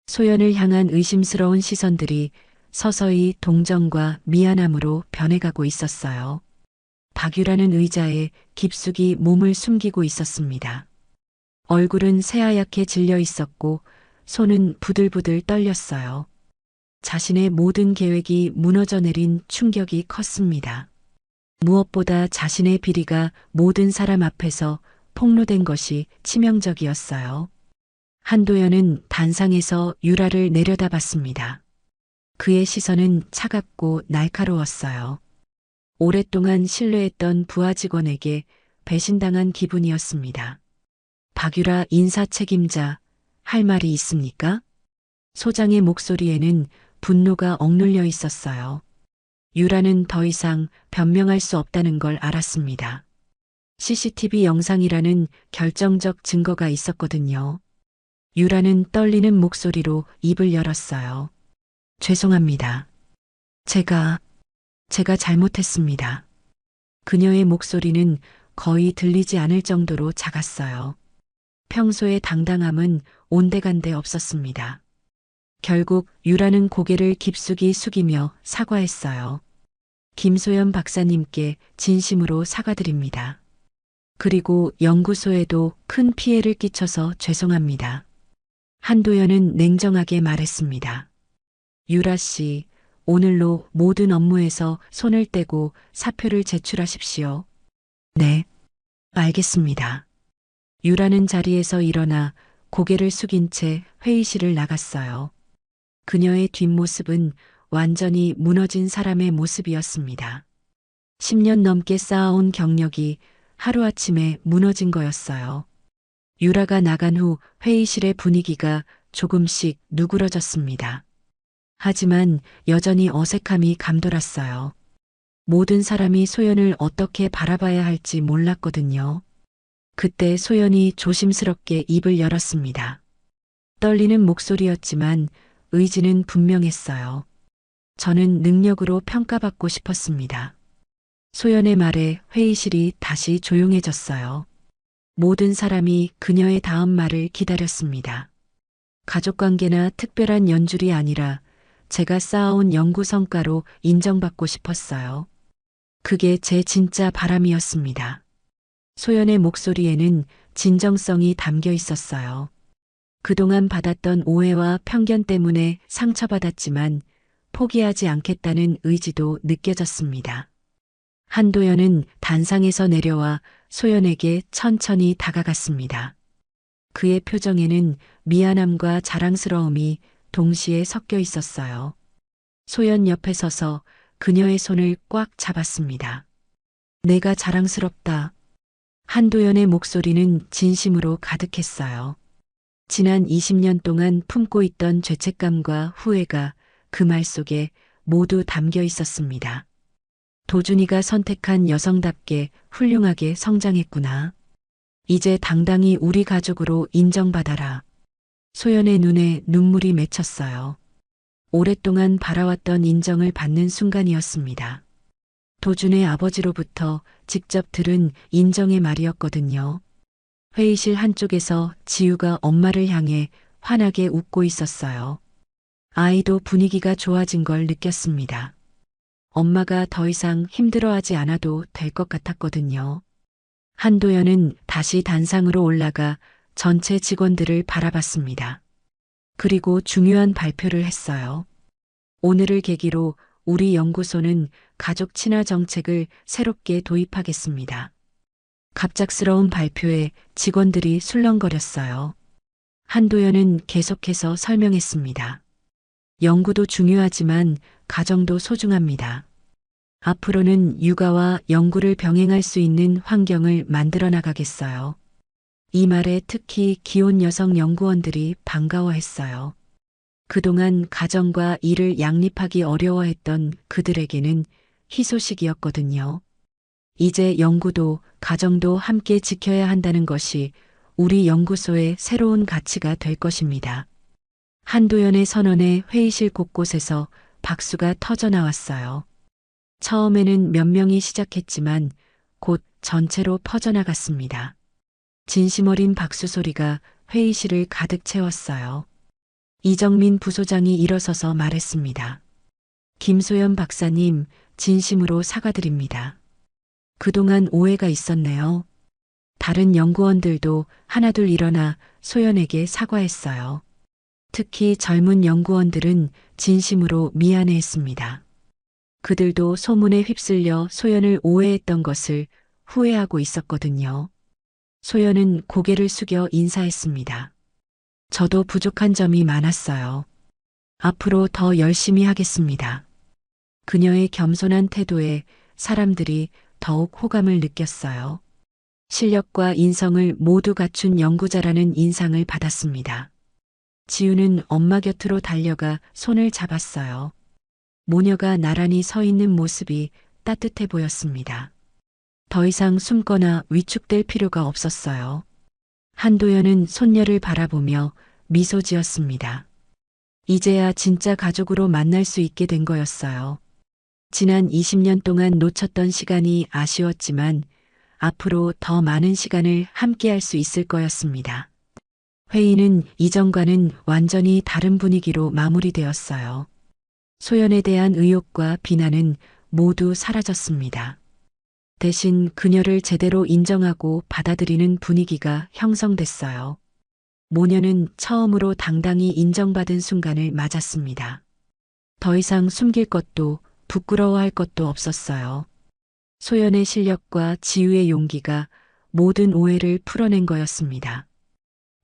소연을 향한 의심스러운 시선들이 서서히 동정과 미안함으로 변해가고 있었어요. 박유라는 의자에 깊숙이 몸을 숨기고 있었습니다. 얼굴은 새하얗게 질려 있었고 손은 부들부들 떨렸어요. 자신의 모든 계획이 무너져 내린 충격이 컸습니다. 무엇보다 자신의 비리가 모든 사람 앞에서 폭로된 것이 치명적이었어요. 한도연은 단상에서 유라를 내려다봤습니다. 그의 시선은 차갑고 날카로웠어요. 오랫동안 신뢰했던 부하 직원에게 배신당한 기분이었습니다. 박유라 인사 책임자, 할 말이 있습니까? 소장의 목소리에는 분노가 억눌려 있었어요. 유라는 더 이상 변명할 수 없다는 걸 알았습니다. CCTV 영상이라는 결정적 증거가 있었거든요. 유라는 떨리는 목소리로 입을 열었어요. 죄송합니다. 제가 잘못했습니다. 그녀의 목소리는 거의 들리지 않을 정도로 작았어요. 평소의 당당함은 온데간데 없었습니다. 결국 유라는 고개를 깊숙이 숙이며 사과했어요. 김소연 박사님께 진심으로 사과드립니다. 그리고 연구소에도 큰 피해를 끼쳐서 죄송합니다. 한도연은 냉정하게 말했습니다. 유라 씨, 오늘로 모든 업무에서 손을 떼고 사표를 제출하십시오. 네, 알겠습니다. 유라는 자리에서 일어나 고개를 숙인 채 회의실을 나갔어요. 그녀의 뒷모습은 완전히 무너진 사람의 모습이었습니다. 10년 넘게 쌓아온 경력이 하루아침에 무너진 거였어요. 유라가 나간 후 회의실의 분위기가 조금씩 누그러졌습니다. 하지만 여전히 어색함이 감돌았어요. 모든 사람이 소연을 어떻게 바라봐야 할지 몰랐거든요. 그때 소연이 조심스럽게 입을 열었습니다. 떨리는 목소리였지만 의지는 분명했어요. 저는 능력으로 평가받고 싶었습니다. 소연의 말에 회의실이 다시 조용해졌어요. 모든 사람이 그녀의 다음 말을 기다렸습니다. 가족관계나 특별한 연줄이 아니라 제가 쌓아온 연구 성과로 인정받고 싶었어요. 그게 제 진짜 바람이었습니다. 소연의 목소리에는 진정성이 담겨 있었어요. 그동안 받았던 오해와 편견 때문에 상처받았지만 포기하지 않겠다는 의지도 느껴졌습니다. 한도연은 단상에서 내려와 소연에게 천천히 다가갔습니다. 그의 표정에는 미안함과 자랑스러움이 동시에 섞여 있었어요. 소연 옆에 서서 그녀의 손을 꽉 잡았습니다. 내가 자랑스럽다. 한도연의 목소리는 진심으로 가득했어요. 지난 20년 동안 품고 있던 죄책감과 후회가 그 말 속에 모두 담겨 있었습니다. 도준이가 선택한 여성답게 훌륭하게 성장했구나. 이제 당당히 우리 가족으로 인정받아라. 소연의 눈에 눈물이 맺혔어요. 오랫동안 바라왔던 인정을 받는 순간이었습니다. 도준의 아버지로부터 직접 들은 인정의 말이었거든요. 회의실 한쪽에서 지우가 엄마를 향해 환하게 웃고 있었어요. 아이도 분위기가 좋아진 걸 느꼈습니다. 엄마가 더 이상 힘들어하지 않아도 될 것 같았거든요. 한도연은 다시 단상으로 올라가 전체 직원들을 바라봤습니다. 그리고 중요한 발표를 했어요. 오늘을 계기로 우리 연구소는 가족 친화 정책을 새롭게 도입하겠습니다. 갑작스러운 발표에 직원들이 술렁거렸어요. 한도연은 계속해서 설명했습니다. 연구도 중요하지만 가정도 소중합니다. 앞으로는 육아와 연구를 병행할 수 있는 환경을 만들어 나가겠어요. 이 말에 특히 기혼 여성 연구원들이 반가워했어요. 그동안 가정과 일을 양립하기 어려워했던 그들에게는 희소식이었거든요. 이제 연구도 가정도 함께 지켜야 한다는 것이 우리 연구소의 새로운 가치가 될 것입니다. 한도연의 선언에 회의실 곳곳에서 박수가 터져 나왔어요. 처음에는 몇 명이 시작했지만 곧 전체로 퍼져나갔습니다. 진심 어린 박수 소리가 회의실을 가득 채웠어요. 이정민 부소장이 일어서서 말했습니다. 김소연 박사님, 진심으로 사과드립니다. 그동안 오해가 있었네요. 다른 연구원들도 하나둘 일어나 소연에게 사과했어요. 특히 젊은 연구원들은 진심으로 미안해했습니다. 그들도 소문에 휩쓸려 소연을 오해했던 것을 후회하고 있었거든요. 소연은 고개를 숙여 인사했습니다. 저도 부족한 점이 많았어요. 앞으로 더 열심히 하겠습니다. 그녀의 겸손한 태도에 사람들이 더욱 호감을 느꼈어요. 실력과 인성을 모두 갖춘 연구자라는 인상을 받았습니다. 지우는 엄마 곁으로 달려가 손을 잡았어요. 모녀가 나란히 서 있는 모습이 따뜻해 보였습니다. 더 이상 숨거나 위축될 필요가 없었어요. 한도연은 손녀를 바라보며 미소 지었습니다. 이제야 진짜 가족으로 만날 수 있게 된 거였어요. 지난 20년 동안 놓쳤던 시간이 아쉬웠지만 앞으로 더 많은 시간을 함께할 수 있을 거였습니다. 회의는 이전과는 완전히 다른 분위기로 마무리되었어요. 소연에 대한 의혹과 비난은 모두 사라졌습니다. 대신 그녀를 제대로 인정하고 받아들이는 분위기가 형성됐어요. 모녀는 처음으로 당당히 인정받은 순간을 맞았습니다. 더 이상 숨길 것도 부끄러워할 것도 없었어요. 소연의 실력과 지우의 용기가 모든 오해를 풀어낸 거였습니다.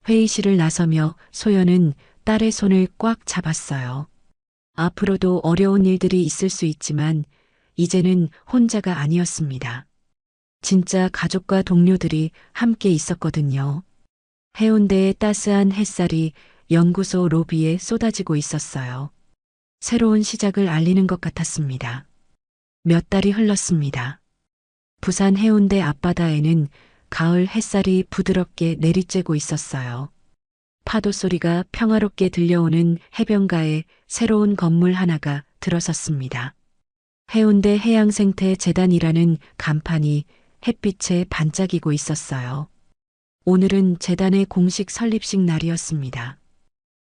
회의실을 나서며 소연은 딸의 손을 꽉 잡았어요. 앞으로도 어려운 일들이 있을 수 있지만 이제는 혼자가 아니었습니다. 진짜 가족과 동료들이 함께 있었거든요. 해운대의 따스한 햇살이 연구소 로비에 쏟아지고 있었어요. 새로운 시작을 알리는 것 같았습니다. 몇 달이 흘렀습니다. 부산 해운대 앞바다에는 가을 햇살이 부드럽게 내리쬐고 있었어요. 파도 소리가 평화롭게 들려오는 해변가에 새로운 건물 하나가 들어섰습니다. 해운대 해양생태재단이라는 간판이 햇빛에 반짝이고 있었어요. 오늘은 재단의 공식 설립식 날이었습니다.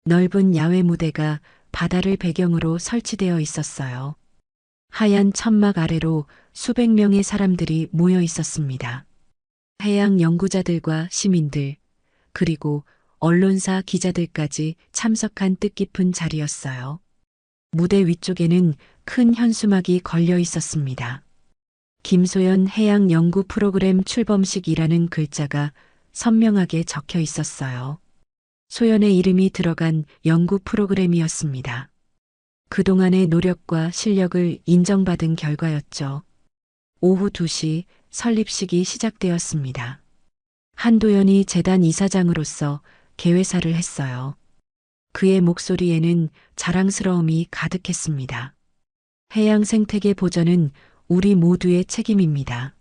넓은 야외 무대가 바다를 배경으로 설치되어 있었어요. 하얀 천막 아래로 수백 명의 사람들이 모여 있었습니다. 해양 연구자들과 시민들, 그리고 언론사 기자들까지 참석한 뜻깊은 자리였어요. 무대 위쪽에는 큰 현수막이 걸려 있었습니다. 김소연 해양 연구 프로그램 출범식이라는 글자가 선명하게 적혀 있었어요. 소연의 이름이 들어간 연구 프로그램이었습니다. 그동안의 노력과 실력을 인정받은 결과였죠. 오후 2시 설립식이 시작되었습니다. 한도연이 재단 이사장으로서 개회사를 했어요. 그의 목소리에는 자랑스러움이 가득했습니다. 해양 생태계 보전은 우리 모두의 책임입니다.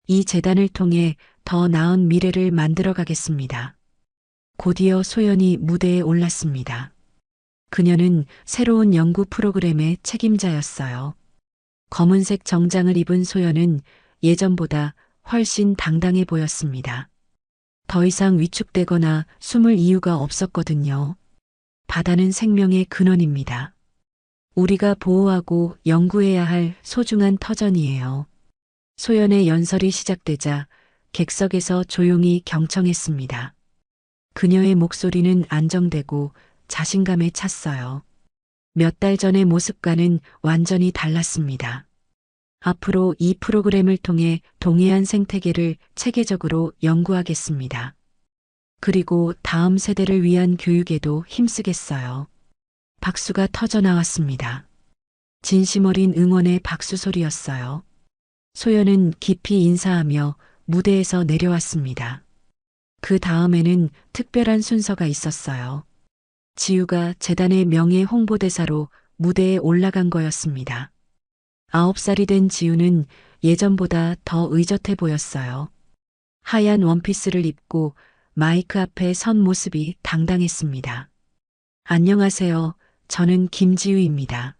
이 재단을 통해 더 나은 미래를 만들어 가겠습니다. 곧이어 소연이 무대에 올랐습니다. 그녀는 새로운 연구 프로그램의 책임자였어요. 검은색 정장을 입은 소연은 예전보다 훨씬 당당해 보였습니다. 더 이상 위축되거나 숨을 이유가 없었거든요. 바다는 생명의 근원입니다. 우리가 보호하고 연구해야 할 소중한 터전이에요. 소연의 연설이 시작되자 객석에서 조용히 경청했습니다. 그녀의 목소리는 안정되고 자신감에 찼어요. 몇 달 전의 모습과는 완전히 달랐습니다. 앞으로 이 프로그램을 통해 동해안 생태계를 체계적으로 연구하겠습니다. 그리고 다음 세대를 위한 교육에도 힘쓰겠어요. 박수가 터져 나왔습니다. 진심 어린 응원의 박수 소리였어요. 소연은 깊이 인사하며 무대에서 내려왔습니다. 그 다음에는 특별한 순서가 있었어요. 지우가 재단의 명예 홍보대사로 무대에 올라간 거였습니다. 9살이 된 지우는 예전보다 더 의젓해 보였어요. 하얀 원피스를 입고 마이크 앞에 선 모습이 당당했습니다. 안녕하세요. 저는 김지우입니다.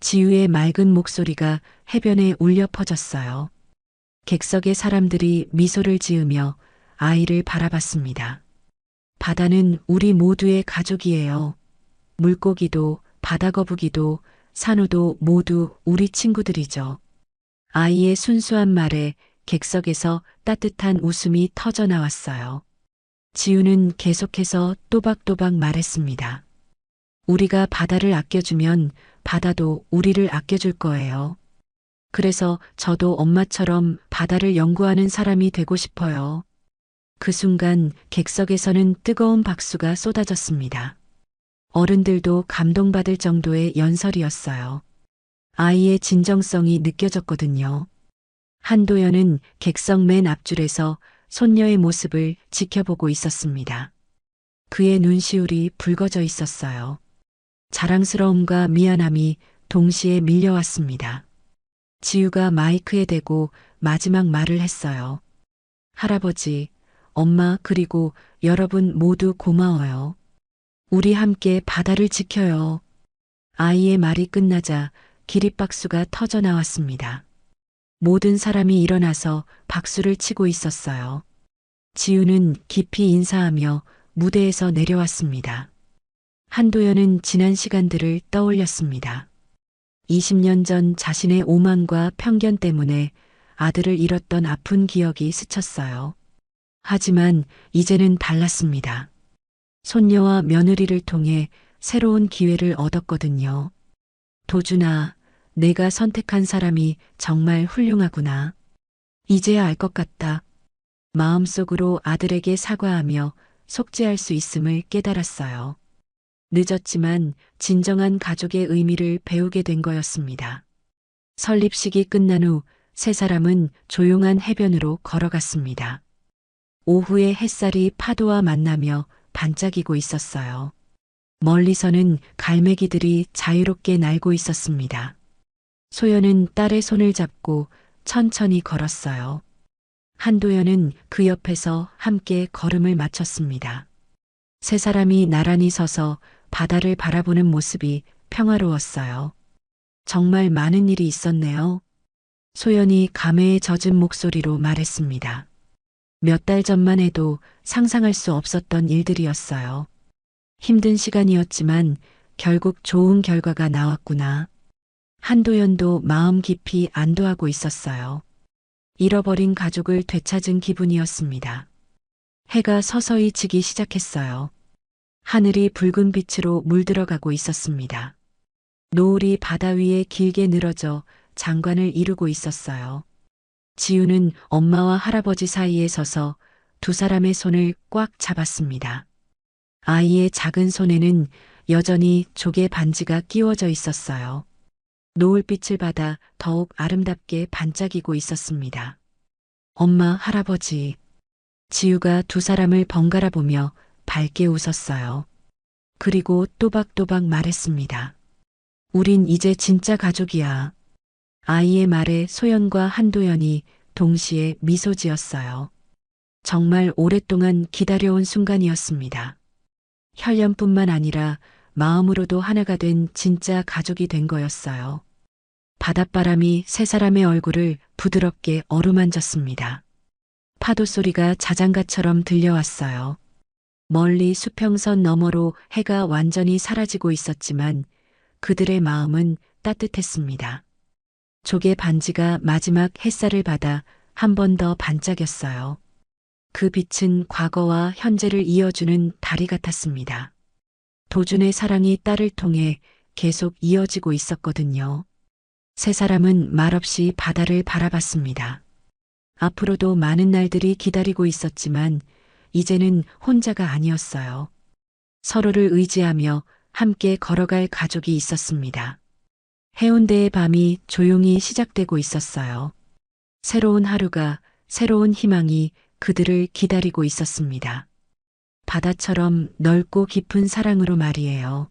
지우의 맑은 목소리가 해변에 울려 퍼졌어요. 객석의 사람들이 미소를 지으며 아이를 바라봤습니다. 바다는 우리 모두의 가족이에요. 물고기도 바다거북이도 산호도 모두 우리 친구들이죠. 아이의 순수한 말에 객석에서 따뜻한 웃음이 터져 나왔어요. 지우는 계속해서 또박또박 말했습니다. 우리가 바다를 아껴주면 바다도 우리를 아껴줄 거예요. 그래서 저도 엄마처럼 바다를 연구하는 사람이 되고 싶어요. 그 순간 객석에서는 뜨거운 박수가 쏟아졌습니다. 어른들도 감동받을 정도의 연설이었어요. 아이의 진정성이 느껴졌거든요. 한도연은 객석 맨 앞줄에서 손녀의 모습을 지켜보고 있었습니다. 그의 눈시울이 붉어져 있었어요. 자랑스러움과 미안함이 동시에 밀려왔습니다. 지우가 마이크에 대고 마지막 말을 했어요. 할아버지, 엄마 그리고 여러분 모두 고마워요. 우리 함께 바다를 지켜요. 아이의 말이 끝나자 기립박수가 터져 나왔습니다. 모든 사람이 일어나서 박수를 치고 있었어요. 지우는 깊이 인사하며 무대에서 내려왔습니다. 한도연은 지난 시간들을 떠올렸습니다. 20년 전 자신의 오만과 편견 때문에 아들을 잃었던 아픈 기억이 스쳤어요. 하지만 이제는 달랐습니다. 손녀와 며느리를 통해 새로운 기회를 얻었거든요. 도준아, 내가 선택한 사람이 정말 훌륭하구나. 이제야 알 것 같다. 마음속으로 아들에게 사과하며 속죄할 수 있음을 깨달았어요. 늦었지만 진정한 가족의 의미를 배우게 된 거였습니다. 설립식이 끝난 후 세 사람은 조용한 해변으로 걸어갔습니다. 오후의 햇살이 파도와 만나며 반짝이고 있었어요. 멀리서는 갈매기들이 자유롭게 날고 있었습니다. 소연은 딸의 손을 잡고 천천히 걸었어요. 한도연은 그 옆에서 함께 걸음을 맞췄습니다. 세 사람이 나란히 서서 바다를 바라보는 모습이 평화로웠어요. 정말 많은 일이 있었네요. 소연이 감회에 젖은 목소리로 말했습니다. 몇 달 전만 해도 상상할 수 없었던 일들이었어요. 힘든 시간이었지만 결국 좋은 결과가 나왔구나. 한도연도 마음 깊이 안도하고 있었어요. 잃어버린 가족을 되찾은 기분이었습니다. 해가 서서히 지기 시작했어요. 하늘이 붉은 빛으로 물들어가고 있었습니다. 노을이 바다 위에 길게 늘어져 장관을 이루고 있었어요. 지우는 엄마와 할아버지 사이에 서서 두 사람의 손을 꽉 잡았습니다. 아이의 작은 손에는 여전히 조개 반지가 끼워져 있었어요. 노을빛을 받아 더욱 아름답게 반짝이고 있었습니다. 엄마, 할아버지. 지우가 두 사람을 번갈아 보며 밝게 웃었어요. 그리고 또박또박 말했습니다. 우린 이제 진짜 가족이야. 아이의 말에 소연과 한도연이 동시에 미소 지었어요. 정말 오랫동안 기다려온 순간이었습니다. 혈연뿐만 아니라 마음으로도 하나가 된 진짜 가족이 된 거였어요. 바닷바람이 세 사람의 얼굴을 부드럽게 어루만졌습니다. 파도 소리가 자장가처럼 들려왔어요. 멀리 수평선 너머로 해가 완전히 사라지고 있었지만 그들의 마음은 따뜻했습니다. 조개 반지가 마지막 햇살을 받아 한 번 더 반짝였어요. 그 빛은 과거와 현재를 이어주는 다리 같았습니다. 도준의 사랑이 딸을 통해 계속 이어지고 있었거든요. 세 사람은 말없이 바다를 바라봤습니다. 앞으로도 많은 날들이 기다리고 있었지만 이제는 혼자가 아니었어요. 서로를 의지하며 함께 걸어갈 가족이 있었습니다. 해운대의 밤이 조용히 시작되고 있었어요. 새로운 하루가, 새로운 희망이 그들을 기다리고 있었습니다. 바다처럼 넓고 깊은 사랑으로 말이에요.